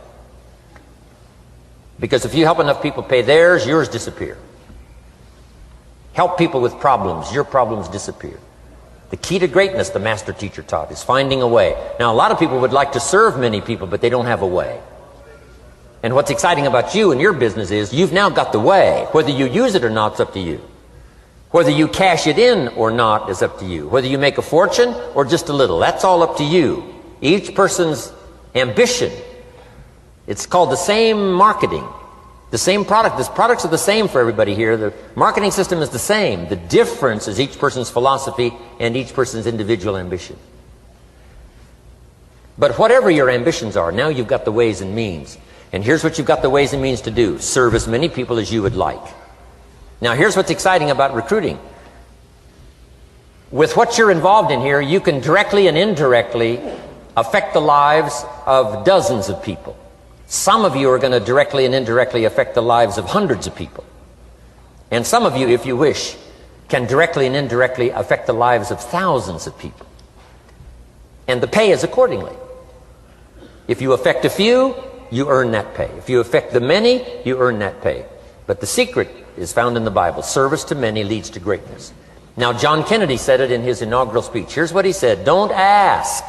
Because if you help enough people pay theirs, yours disappear. Help people with problems, your problems disappear. The key to greatness, the master teacher taught, is finding a way. Now, a lot of people would like to serve many people, but they don't have a way. And what's exciting about you and your business is you've now got the way. Whether you use it or not is up to you. Whether you cash it in or not is up to you. Whether you make a fortune or just a little, that's all up to you. Each person's ambition, it's called the same marketing, the same product. The products are the same for everybody here. The marketing system is the same. The difference is each person's philosophy and each person's individual ambition. But whatever your ambitions are, now you've got the ways and means. And here's what you've got the ways and means to do. Serve as many people as you would like. Now here's what's exciting about recruiting. With what you're involved in here, you can directly and indirectly affect the lives of dozens of people. Some of you are going to directly and indirectly affect the lives of hundreds of people. And some of you, if you wish, can directly and indirectly affect the lives of thousands of people. And the pay is accordingly. If you affect a few, you earn that pay. If you affect the many, you earn that pay. But the secret is found in the Bible. Service to many leads to greatness. Now, John Kennedy said it in his inaugural speech. Here's what he said: don't ask.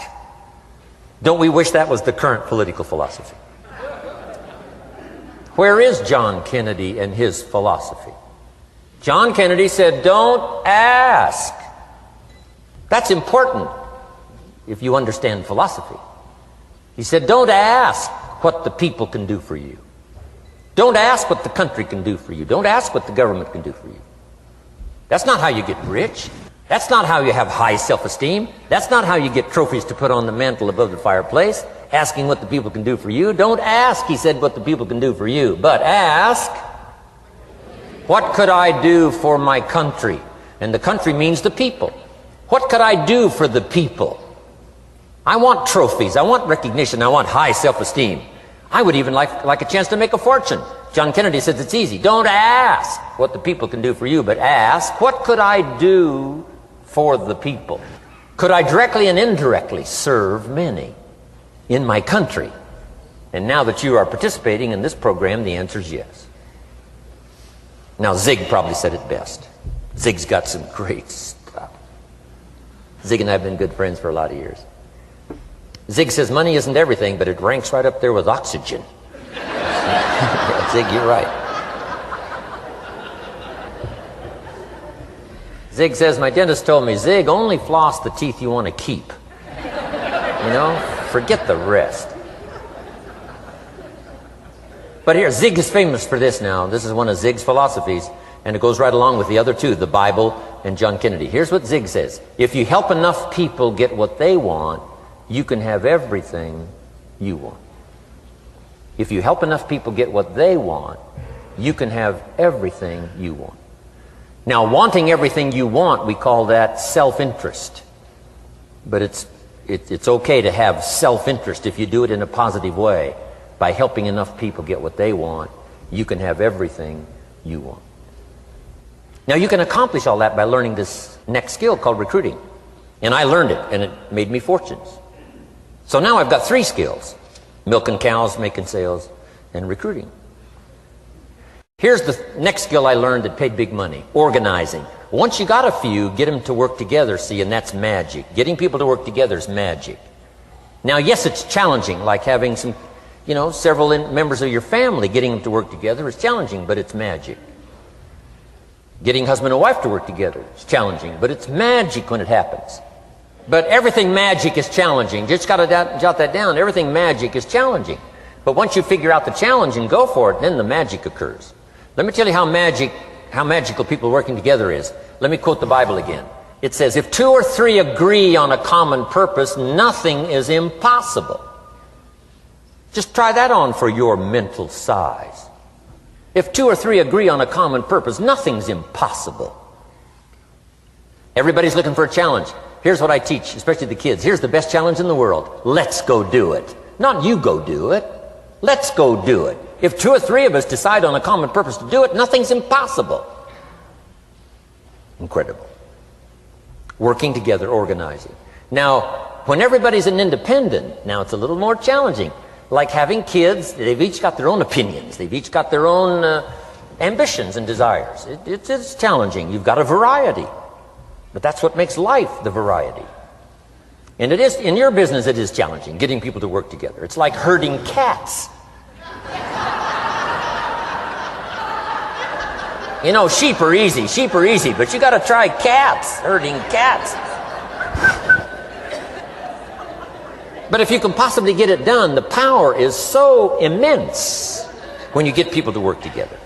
Don't we wish that was the current political philosophy? Where is John Kennedy and his philosophy? John Kennedy said, don't ask. That's important if you understand philosophy. He said, don't ask what the people can do for you. Don't ask what the country can do for you. Don't ask what the government can do for you. That's not how you get rich. That's not how you have high self-esteem. That's not how you get trophies to put on the mantle above the fireplace, asking what the people can do for you. Don't ask, he said, what the people can do for you, but ask, what could I do for my country? And the country means the people. What could I do for the people? I want trophies. I want recognition. I want high self-esteem. I would even like a chance to make a fortune. John Kennedy says it's easy. Don't ask what the people can do for you, but ask, what could I do for the people? Could I directly and indirectly serve many in my country? And now that you are participating in this program, the answer is yes. Now, Zig probably said it best. Zig's got some great stuff. Zig and I have been good friends for a lot of years. Zig says money isn't everything, but it ranks right up there with oxygen. Zig, you're right. Zig says, my dentist told me, Zig, only floss the teeth you want to keep. You know, forget the rest. But here, Zig is famous for this now. This is one of Zig's philosophies, and it goes right along with the other two, the Bible and John Kennedy. Here's what Zig says: if you help enough people get what they want, you can have everything you want. If you help enough people get what they want, you can have everything you want. Now, wanting everything you want, we call that self-interest. But it's okay to have self-interest if you do it in a positive way. By helping enough people get what they want, you can have everything you want. Now, you can accomplish all that by learning this next skill called recruiting. And I learned it, and it made me fortunes. So now I've got 3 skills: milking cows, making sales, and recruiting. Here's the next skill I learned that paid big money: organizing. Once you got a few, get them to work together, see, and that's magic. Getting people to work together is magic. Now, yes, it's challenging, like having some, several members of your family, getting them to work together is challenging, but it's magic. Getting husband and wife to work together is challenging, but it's magic when it happens. But everything magic is challenging. Just got to jot that down. Everything magic is challenging. But once you figure out the challenge and go for it, then the magic occurs. Let me tell you how magical people working together is. Let me quote the Bible again. It says, if 2 or 3 agree on a common purpose, nothing is impossible. Just try that on for your mental size. If 2 or 3 agree on a common purpose, nothing's impossible. Everybody's looking for a challenge. Here's what I teach, especially the kids. Here's the best challenge in the world. Let's go do it. Not you go do it. Let's go do it. If 2 or 3 of us decide on a common purpose to do it, nothing's impossible. Incredible. Working together, organizing. Now, when everybody's an independent, now it's a little more challenging. Like having kids, they've each got their own opinions. They've each got their own ambitions and desires. It's challenging. You've got a variety. But that's what makes life the variety. And it is, in your business, it is challenging, getting people to work together. It's like herding cats. You know, sheep are easy, but you got to try cats, herding cats. But if you can possibly get it done, the power is so immense when you get people to work together.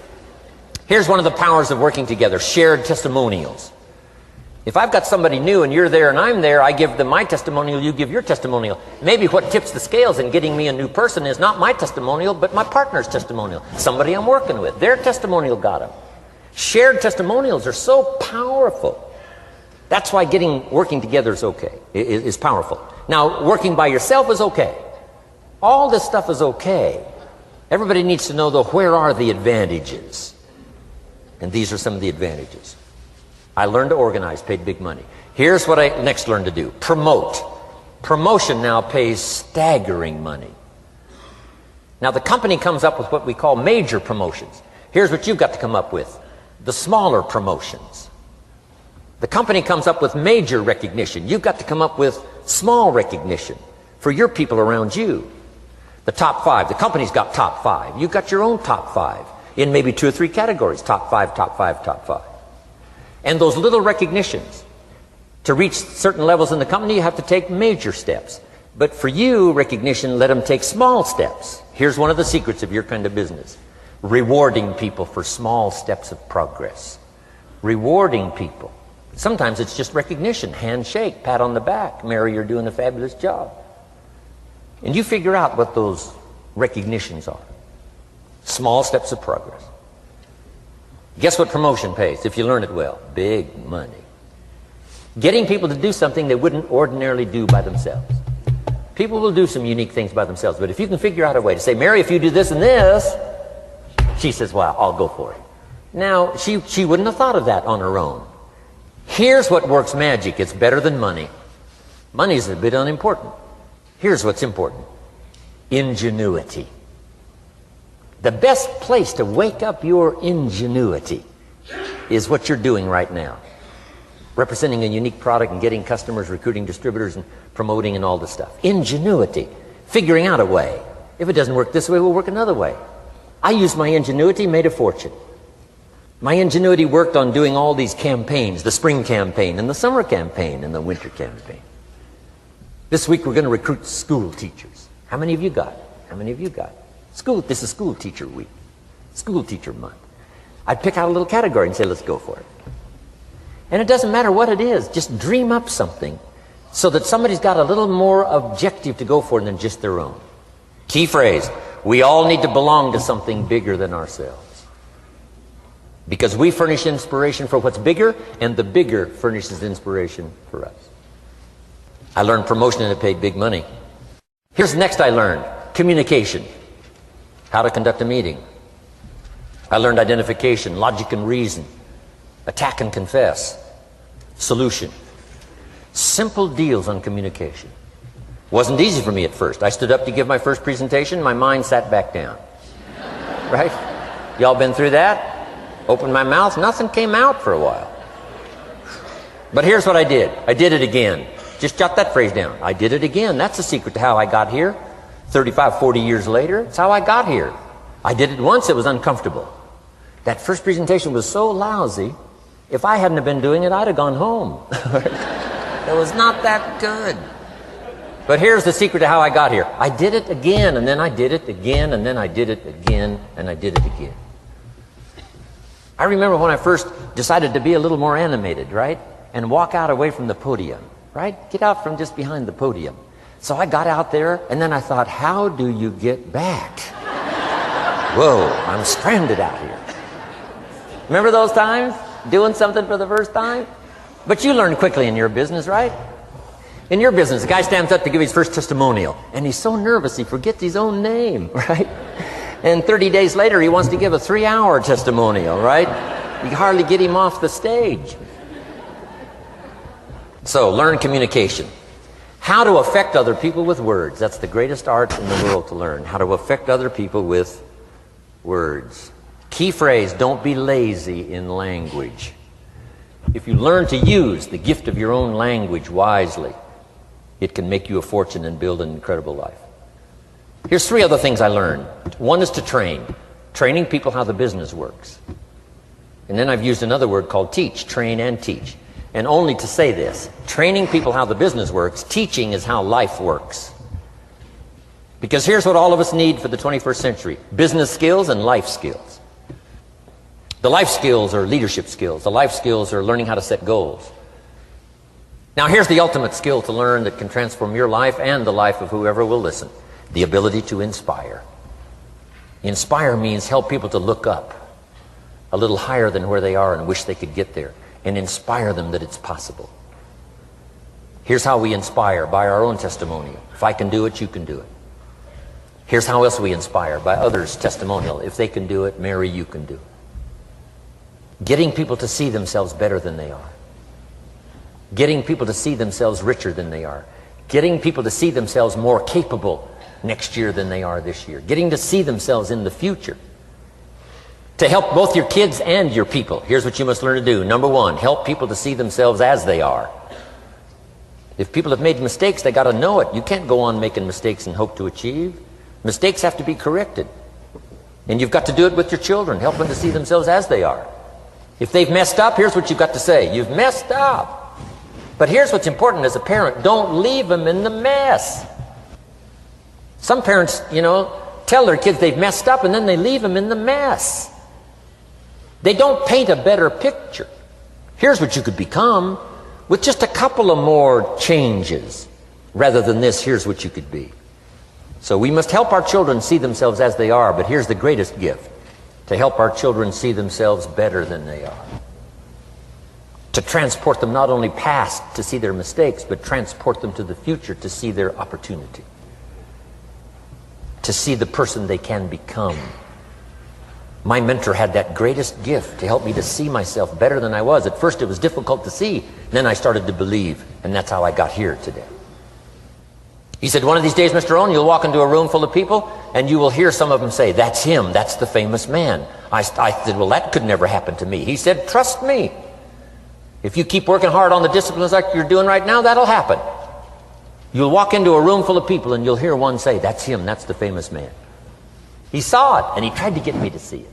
Here's one of the powers of working together: shared testimonials. If I've got somebody new and you're there and I'm there, I give them my testimonial, you give your testimonial. Maybe what tips the scales in getting me a new person is not my testimonial, but my partner's testimonial. Somebody I'm working with, their testimonial got them. Shared testimonials are so powerful. That's why working together is okay, is powerful. Now, working by yourself is okay. All this stuff is okay. Everybody needs to know, though, where are the advantages? And these are some of the advantages. I learned to organize, paid big money. Here's what I next learned to do: promote. Promotion now pays staggering money. Now, the company comes up with what we call major promotions. Here's what you've got to come up with: the smaller promotions. The company comes up with major recognition. You've got to come up with small recognition for your people around you. The top 5. The company's got top 5. You've got your own top 5 in maybe 2 or 3 categories: top 5, top 5, top 5. And those little recognitions, to reach certain levels in the company, you have to take major steps. But for you, recognition, let them take small steps. Here's one of the secrets of your kind of business: rewarding people for small steps of progress. Rewarding people. Sometimes it's just recognition, handshake, pat on the back: Mary, you're doing a fabulous job. And you figure out what those recognitions are. Small steps of progress. Guess what promotion pays, if you learn it well? Big money. Getting people to do something they wouldn't ordinarily do by themselves. People will do some unique things by themselves, but if you can figure out a way to say, Mary, if you do this and this, she says, well, I'll go for it. Now, she wouldn't have thought of that on her own. Here's what works magic. It's better than money. Money's a bit unimportant. Here's what's important: ingenuity. The best place to wake up your ingenuity is what you're doing right now. Representing a unique product and getting customers, recruiting distributors, and promoting and all this stuff. Ingenuity. Figuring out a way. If it doesn't work this way, we'll work another way. I used my ingenuity, made a fortune. My ingenuity worked on doing all these campaigns: the spring campaign and the summer campaign and the winter campaign. This week we're going to recruit school teachers. How many of you got? How many of you got? This is school teacher week. School teacher month. I'd pick out a little category and say, let's go for it. And it doesn't matter what it is. Just dream up something so that somebody's got a little more objective to go for than just their own. Key phrase: we all need to belong to something bigger than ourselves. Because we furnish inspiration for what's bigger, and the bigger furnishes inspiration for us. I learned promotion and it paid big money. Here's the next I learned: communication. How to conduct a meeting. I learned identification, logic and reason, attack and confess, solution. Simple deals on communication. Wasn't easy for me at first. I stood up to give my first presentation, my mind sat back down. Right? Y'all been through that? Opened my mouth, nothing came out for a while. But here's what I did. I did it again. Just jot that phrase down. I did it again. That's the secret to how I got here. 35, 40 years later, it's how I got here. I did it once, it was uncomfortable. That first presentation was so lousy, if I hadn't have been doing it, I'd have gone home. It was not that good. But here's the secret to how I got here. I did it again, and then I did it again, and then I did it again, and I did it again. I remember when I first decided to be a little more animated, right? And walk out away from the podium, right? Get out from just behind the podium. So I got out there, and then I thought, how do you get back? Whoa, I'm stranded out here. Remember those times? Doing something for the first time? But you learn quickly in your business, right? In your business, the guy stands up to give his first testimonial, and he's so nervous he forgets his own name, right? And 30 days later, he wants to give a 3-hour testimonial, right? You hardly get him off the stage. So, learn communication. How to affect other people with words. That's the greatest art in the world to learn. How to affect other people with words. Key phrase: don't be lazy in language. If you learn to use the gift of your own language wisely, it can make you a fortune and build an incredible life. Here's 3 other things I learned. One is to train. Training people how the business works. And then I've used another word called teach, train and teach. And only to say this, training people how the business works, teaching is how life works. Because here's what all of us need for the 21st century: business skills and life skills. The life skills are leadership skills. The life skills are learning how to set goals. Now here's the ultimate skill to learn that can transform your life and the life of whoever will listen: the ability to inspire. Inspire means help people to look up a little higher than where they are and wish they could get there, and inspire them that it's possible. Here's how we inspire: by our own testimony. If I can do it, you can do it. Here's how else we inspire: by others' testimonial. If they can do it, Mary, you can do it. Getting people to see themselves better than they are. Getting people to see themselves richer than they are. Getting people to see themselves more capable next year than they are this year. Getting to see themselves in the future. To help both your kids and your people, here's what you must learn to do. Number 1, help people to see themselves as they are. If people have made mistakes, they got to know it. You can't go on making mistakes and hope to achieve. Mistakes have to be corrected. And you've got to do it with your children. Help them to see themselves as they are. If they've messed up, here's what you've got to say: you've messed up. But here's what's important as a parent: don't leave them in the mess. Some parents, tell their kids they've messed up and then they leave them in the mess. They don't paint a better picture. Here's what you could become with just a couple of more changes. Rather than this, here's what you could be. So we must help our children see themselves as they are, but here's the greatest gift: to help our children see themselves better than they are. To transport them not only past to see their mistakes, but transport them to the future to see their opportunity. To see the person they can become. My mentor had that greatest gift to help me to see myself better than I was. At first it was difficult to see, then I started to believe, and that's how I got here today. He said, one of these days, Mr. Rohn, you'll walk into a room full of people and you will hear some of them say, "That's him, that's the famous man." I said, well, that could never happen to me. He said, trust me. If you keep working hard on the disciplines like you're doing right now, that'll happen. You'll walk into a room full of people and you'll hear one say, "That's him, that's the famous man." He saw it and he tried to get me to see it.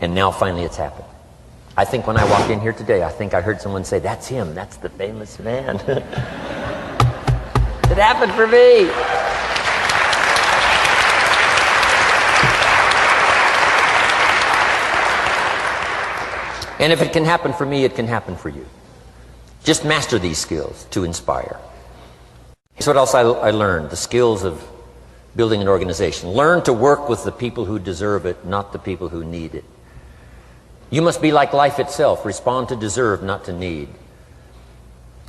And now finally it's happened. I think when I walked in here today, I think I heard someone say, "That's him, that's the famous man." It happened for me. And if it can happen for me, it can happen for you. Just master these skills to inspire. Here's what else I learned: the skills of building an organization. Learn to work with the people who deserve it, not the people who need it. You must be like life itself. Respond to deserve, not to need.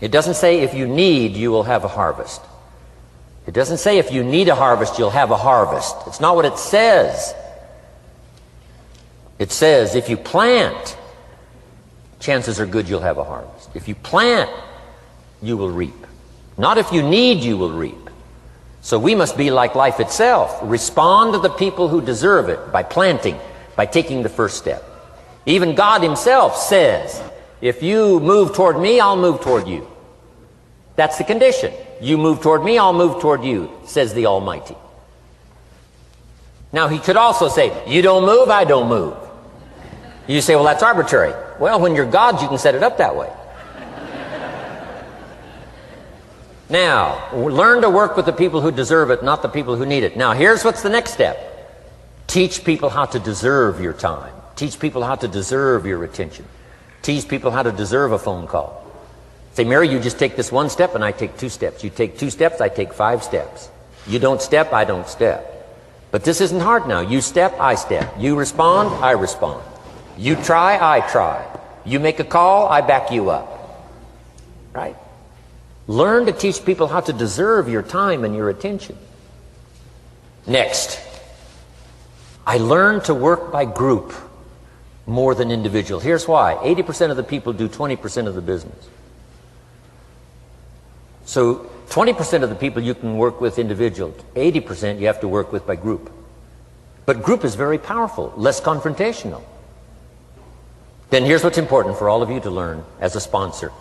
It doesn't say if you need, you will have a harvest. It doesn't say if you need a harvest, you'll have a harvest. It's not what it says. It says if you plant, chances are good you'll have a harvest. If you plant, you will reap. Not if you need, you will reap. So we must be like life itself. Respond to the people who deserve it by planting, by taking the first step. Even God himself says, if you move toward me, I'll move toward you. That's the condition. You move toward me, I'll move toward you, says the Almighty. Now he could also say, you don't move, I don't move. You say, well, that's arbitrary. Well, when you're God, you can set it up that way. Now, learn to work with the people who deserve it, not the people who need it. Now, here's what's the next step. Teach people how to deserve your time. Teach people how to deserve your attention. Teach people how to deserve a phone call. Say, Mary, you just take this one step and I take 2 steps. You take 2 steps, I take 5 steps. You don't step, I don't step. But this isn't hard now. You step, I step. You respond, I respond. You try, I try. You make a call, I back you up. Right? Learn to teach people how to deserve your time and your attention. Next, I learned to work by group more than individual. Here's why. 80% of the people do 20% of the business. So 20% of the people you can work with individual. 80% you have to work with by group. But group is very powerful, less confrontational. Then here's what's important for all of you to learn as a sponsor,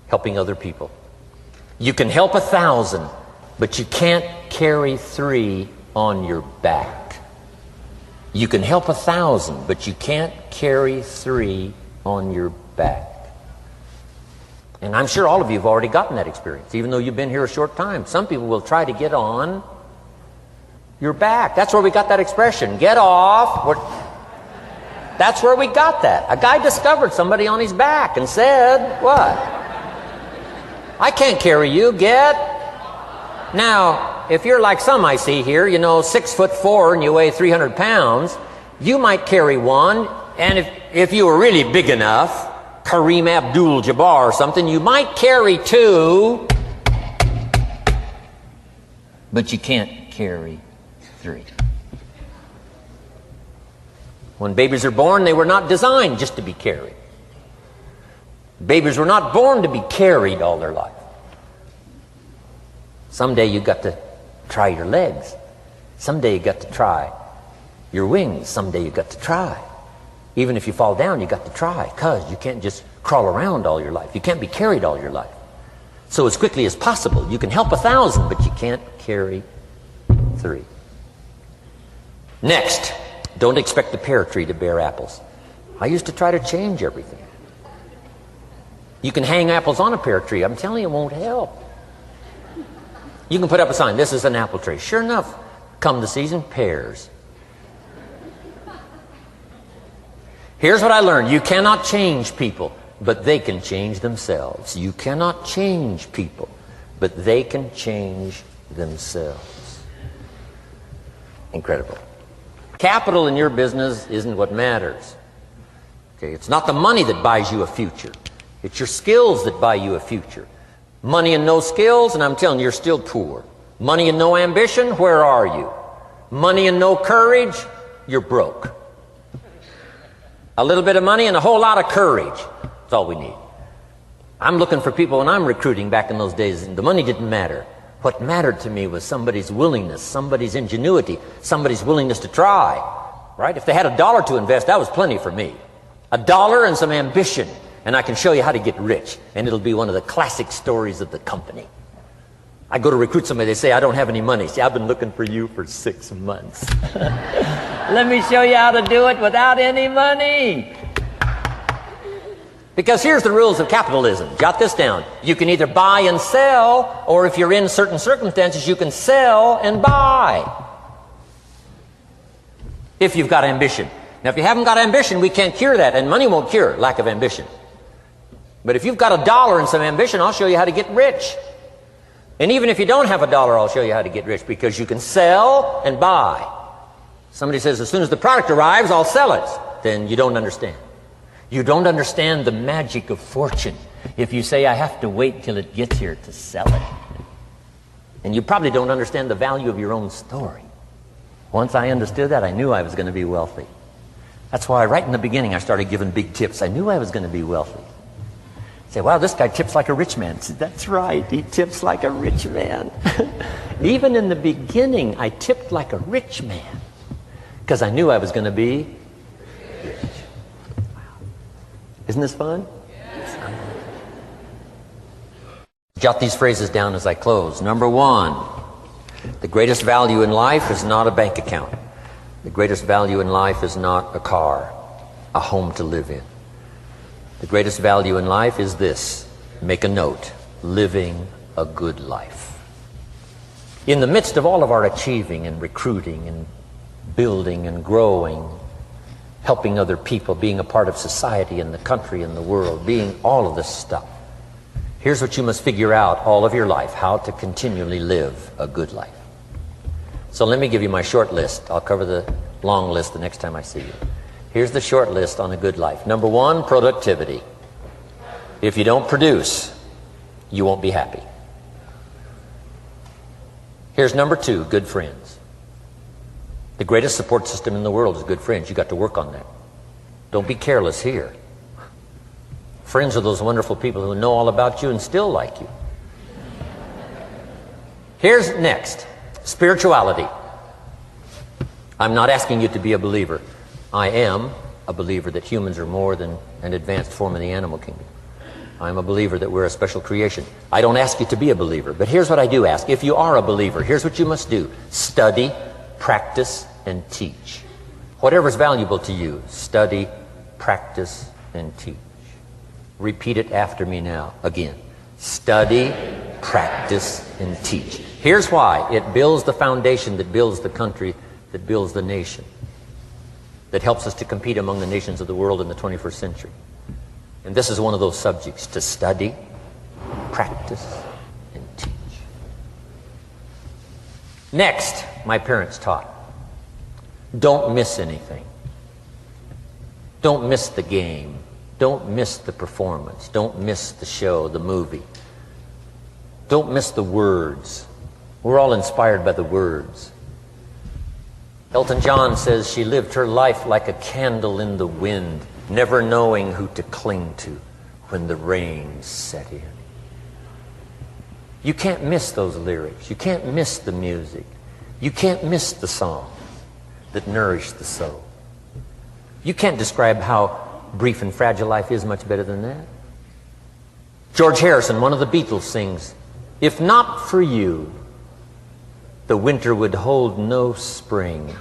helping other people. You can help 1,000, but you can't carry 3 on your back. You can help 1,000, but you can't carry 3 on your back. And I'm sure all of you have already gotten that experience, even though you've been here a short time. Some people will try to get on your back. That's where we got that expression, get off. That's where we got that. A guy discovered somebody on his back and said, what? I can't carry you, get. Now, if you're like some I see here, 6'4" and you weigh 300 pounds, you might carry one, and if you were really big enough, Kareem Abdul-Jabbar or something, you might carry 2, but you can't carry 3. When babies are born, they were not designed just to be carried. Babies were not born to be carried all their life. Someday you got to try your legs. Someday you got to try your wings. Someday you got to try. Even if you fall down, you got to try, because you can't just crawl around all your life. You can't be carried all your life. So as quickly as possible, you can help 1,000, but you can't carry 3. Next, don't expect the pear tree to bear apples. I used to try to change everything. You can hang apples on a pear tree. I'm telling you, it won't help. You can put up a sign, this is an apple tree. Sure enough, come the season, pears. Here's what I learned. You cannot change people, but they can change themselves. You cannot change people, but they can change themselves. Incredible. Capital in your business isn't what matters. Okay, it's not the money that buys you a future. It's your skills that buy you a future. Money and no skills, and I'm telling you, you're still poor. Money and no ambition, where are you? Money and no courage, you're broke. A little bit of money and a whole lot of courage. That's all we need. I'm looking for people when I'm recruiting back in those days, and the money didn't matter. What mattered to me was somebody's willingness, somebody's ingenuity, somebody's willingness to try. Right? If they had $1 to invest, that was plenty for me. $1 and some ambition, and I can show you how to get rich. And it'll be one of the classic stories of the company. I go to recruit somebody, they say, I don't have any money. See, I've been looking for you for 6 months. Let me show you how to do it without any money. Because here's the rules of capitalism. Jot this down. You can either buy and sell, or if you're in certain circumstances, you can sell and buy. If you've got ambition. Now, if you haven't got ambition, we can't cure that, and money won't cure lack of ambition. But if you've got $1 and some ambition, I'll show you how to get rich. And even if you don't have $1, I'll show you how to get rich, because you can sell and buy. Somebody says, as soon as the product arrives, I'll sell it. Then you don't understand. You don't understand the magic of fortune if you say, I have to wait till it gets here to sell it. And you probably don't understand the value of your own story. Once I understood that, I knew I was going to be wealthy. That's why right in the beginning I started giving big tips. I knew I was going to be wealthy. Say, wow, this guy tips like a rich man. Say, that's right, he tips like a rich man. Even in the beginning, I tipped like a rich man, because I knew I was going to be rich. Wow. Isn't this fun? Yes. Jot these phrases down as I close. Number 1, the greatest value in life is not a bank account. The greatest value in life is not a car, a home to live in. The greatest value in life is this. Make a note. Living a good life. In the midst of all of our achieving and recruiting and building and growing, helping other people, being a part of society and the country and the world, being all of this stuff, here's what you must figure out all of your life: how to continually live a good life. So let me give you my short list. I'll cover the long list the next time I see you. Here's the short list on a good life. Number 1, productivity. If you don't produce, you won't be happy. Here's number 2, good friends. The greatest support system in the world is good friends. You got to work on that. Don't be careless here. Friends are those wonderful people who know all about you and still like you. Here's next, spirituality. I'm not asking you to be a believer. I am, a believer that humans are more than an advanced form of the animal kingdom. I'm a believer that we're a special creation. I don't ask you to be a believer, but here's what I do ask. If you are a believer, here's what you must do. Study, practice, and teach. Whatever's valuable to you, study, practice, and teach. Repeat it after me now, again. Study, practice, and teach. Here's why. It builds the foundation that builds the country, that builds the nation, that helps us to compete among the nations of the world in the 21st century. And this is one of those subjects, to study, practice, and teach. Next, my parents taught, don't miss anything. Don't miss the game. Don't miss the performance. Don't miss the show, the movie. Don't miss the words. We're all inspired by the words. Elton John says she lived her life like a candle in the wind, never knowing who to cling to when the rain set in. You can't miss those lyrics. You can't miss the music. You can't miss the songs that nourish the soul. You can't describe how brief and fragile life is much better than that. George Harrison, one of the Beatles, sings, "If not for you, the winter would hold no spring.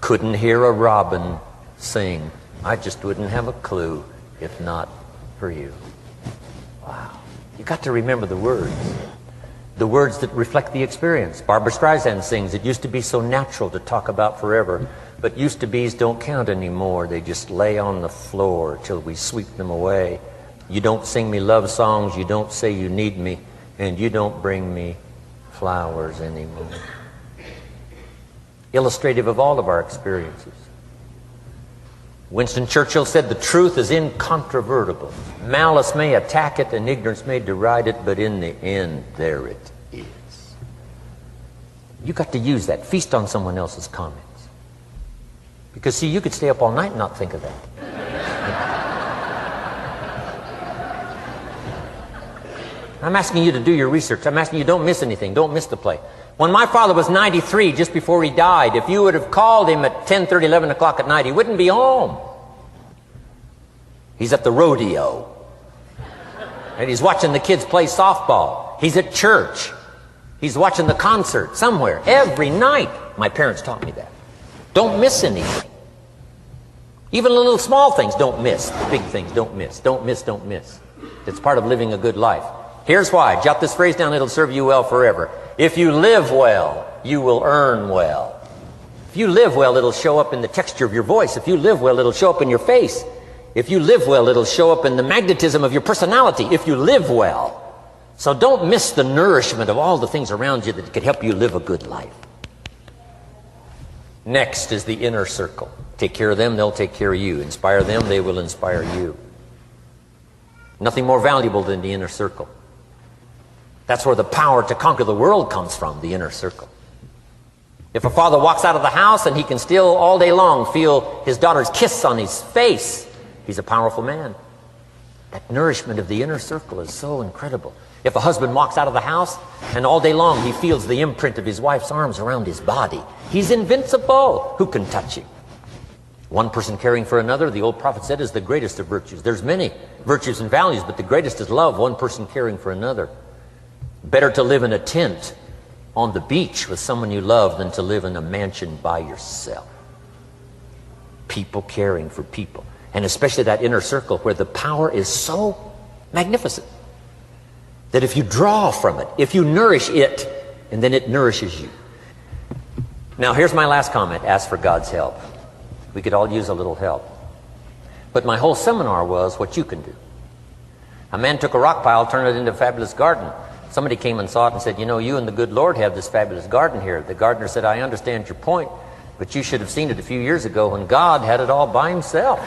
Couldn't hear a robin sing. I just wouldn't have a clue if not for you." Wow. You got to remember the words that reflect the experience. Barbra Streisand sings, "It used to be so natural to talk about forever, but used to be's don't count anymore. They just lay on the floor till we sweep them away. You don't sing me love songs, you don't say you need me, and you don't bring me flowers anymore." Illustrative of all of our experiences. Winston Churchill said, "The truth is incontrovertible. Malice may attack it and ignorance may deride it, but in the end, there it is." You got to use that. Feast on someone else's comments. Because, see, you could stay up all night and not think of that. I'm asking you to do your research. I'm asking you, don't miss anything. Don't miss the play. When my father was 93, just before he died, if you would have called him at 10:30, 11 o'clock at night, he wouldn't be home. He's at the rodeo. And he's watching the kids play softball. He's at church. He's watching the concert somewhere. Every night. My parents taught me that. Don't miss anything. Even the little small things, don't miss. The big things, don't miss. Don't miss, don't miss. It's part of living a good life. Here's why. Jot this phrase down, it'll serve you well forever. If you live well, you will earn well. If you live well, it'll show up in the texture of your voice. If you live well, it'll show up in your face. If you live well, it'll show up in the magnetism of your personality. If you live well. So don't miss the nourishment of all the things around you that could help you live a good life. Next is the inner circle. Take care of them, they'll take care of you. Inspire them, they will inspire you. Nothing more valuable than the inner circle. That's where the power to conquer the world comes from, the inner circle. If a father walks out of the house and he can still all day long feel his daughter's kiss on his face, he's a powerful man. That nourishment of the inner circle is so incredible. If a husband walks out of the house and all day long he feels the imprint of his wife's arms around his body, he's invincible. Who can touch him? One person caring for another, the old prophet said, is the greatest of virtues. There's many virtues and values, but the greatest is love, one person caring for another. Better to live in a tent on the beach with someone you love than to live in a mansion by yourself. People caring for people. And especially that inner circle where the power is so magnificent that if you draw from it, if you nourish it, and then it nourishes you. Now here's my last comment. Ask for God's help. We could all use a little help. But my whole seminar was what you can do. A man took a rock pile, turned it into a fabulous garden. Somebody came and saw it and said, "You know, you and the good Lord have this fabulous garden here." The gardener said, "I understand your point, but you should have seen it a few years ago when God had it all by himself."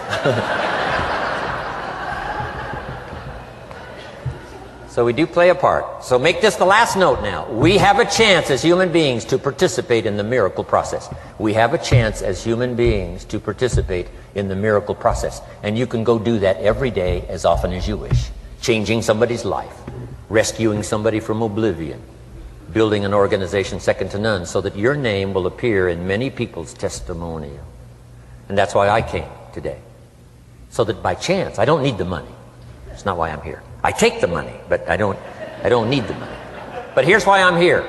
So we do play a part. So make this the last note now. We have a chance as human beings to participate in the miracle process. We have a chance as human beings to participate in the miracle process. And you can go do that every day as often as you wish. Changing somebody's life. Rescuing somebody from oblivion. Building an organization second to none so that your name will appear in many people's testimonial. And that's why I came today. so that by chance, I don't need the money. It's not why I'm here. I take the money, but I don't need the money. But here's why I'm here.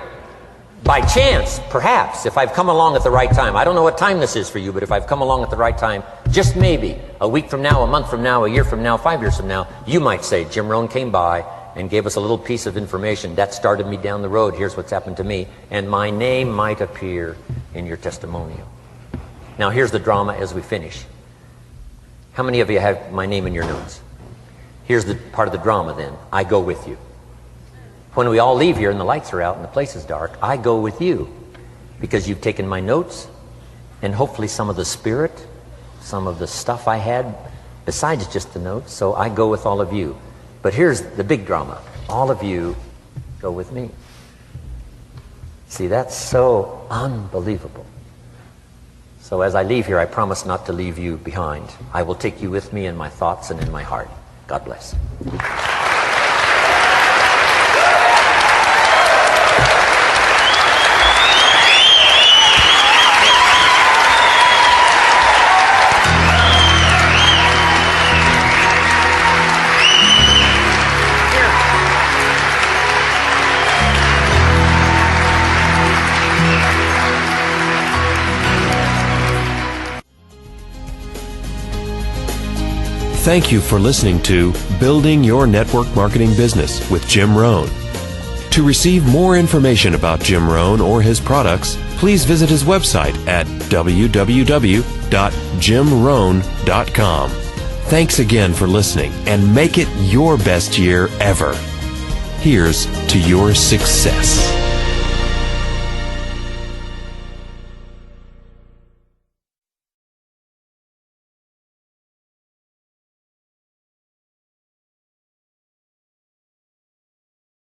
By chance, perhaps, if I've come along at the right time, I don't know what time this is for you, but if I've come along at the right time, just maybe, a week from now, a month from now, a year from now, 5 years from now, you might say, Jim Rohn came by and gave us a little piece of information that started me down the road. Here's what's happened to me. And my name might appear in your testimonial. Now here's the drama as we finish. How many of you have my name in your notes? Here's the part of the drama then. I go with you. When we all leave here and the lights are out and the place is dark, I go with you because you've taken my notes and hopefully some of the spirit, some of the stuff I had besides just the notes. So I go with all of you. But here's the big drama. All of you go with me. See, that's so unbelievable. So as I leave here, I promise not to leave you behind. I will take you with me in my thoughts and in my heart. God bless. Thank you for listening to Building Your Network Marketing Business with Jim Rohn. To receive more information about Jim Rohn or his products, please visit his website at www.jimrohn.com. Thanks again for listening and make it your best year ever. Here's to your success.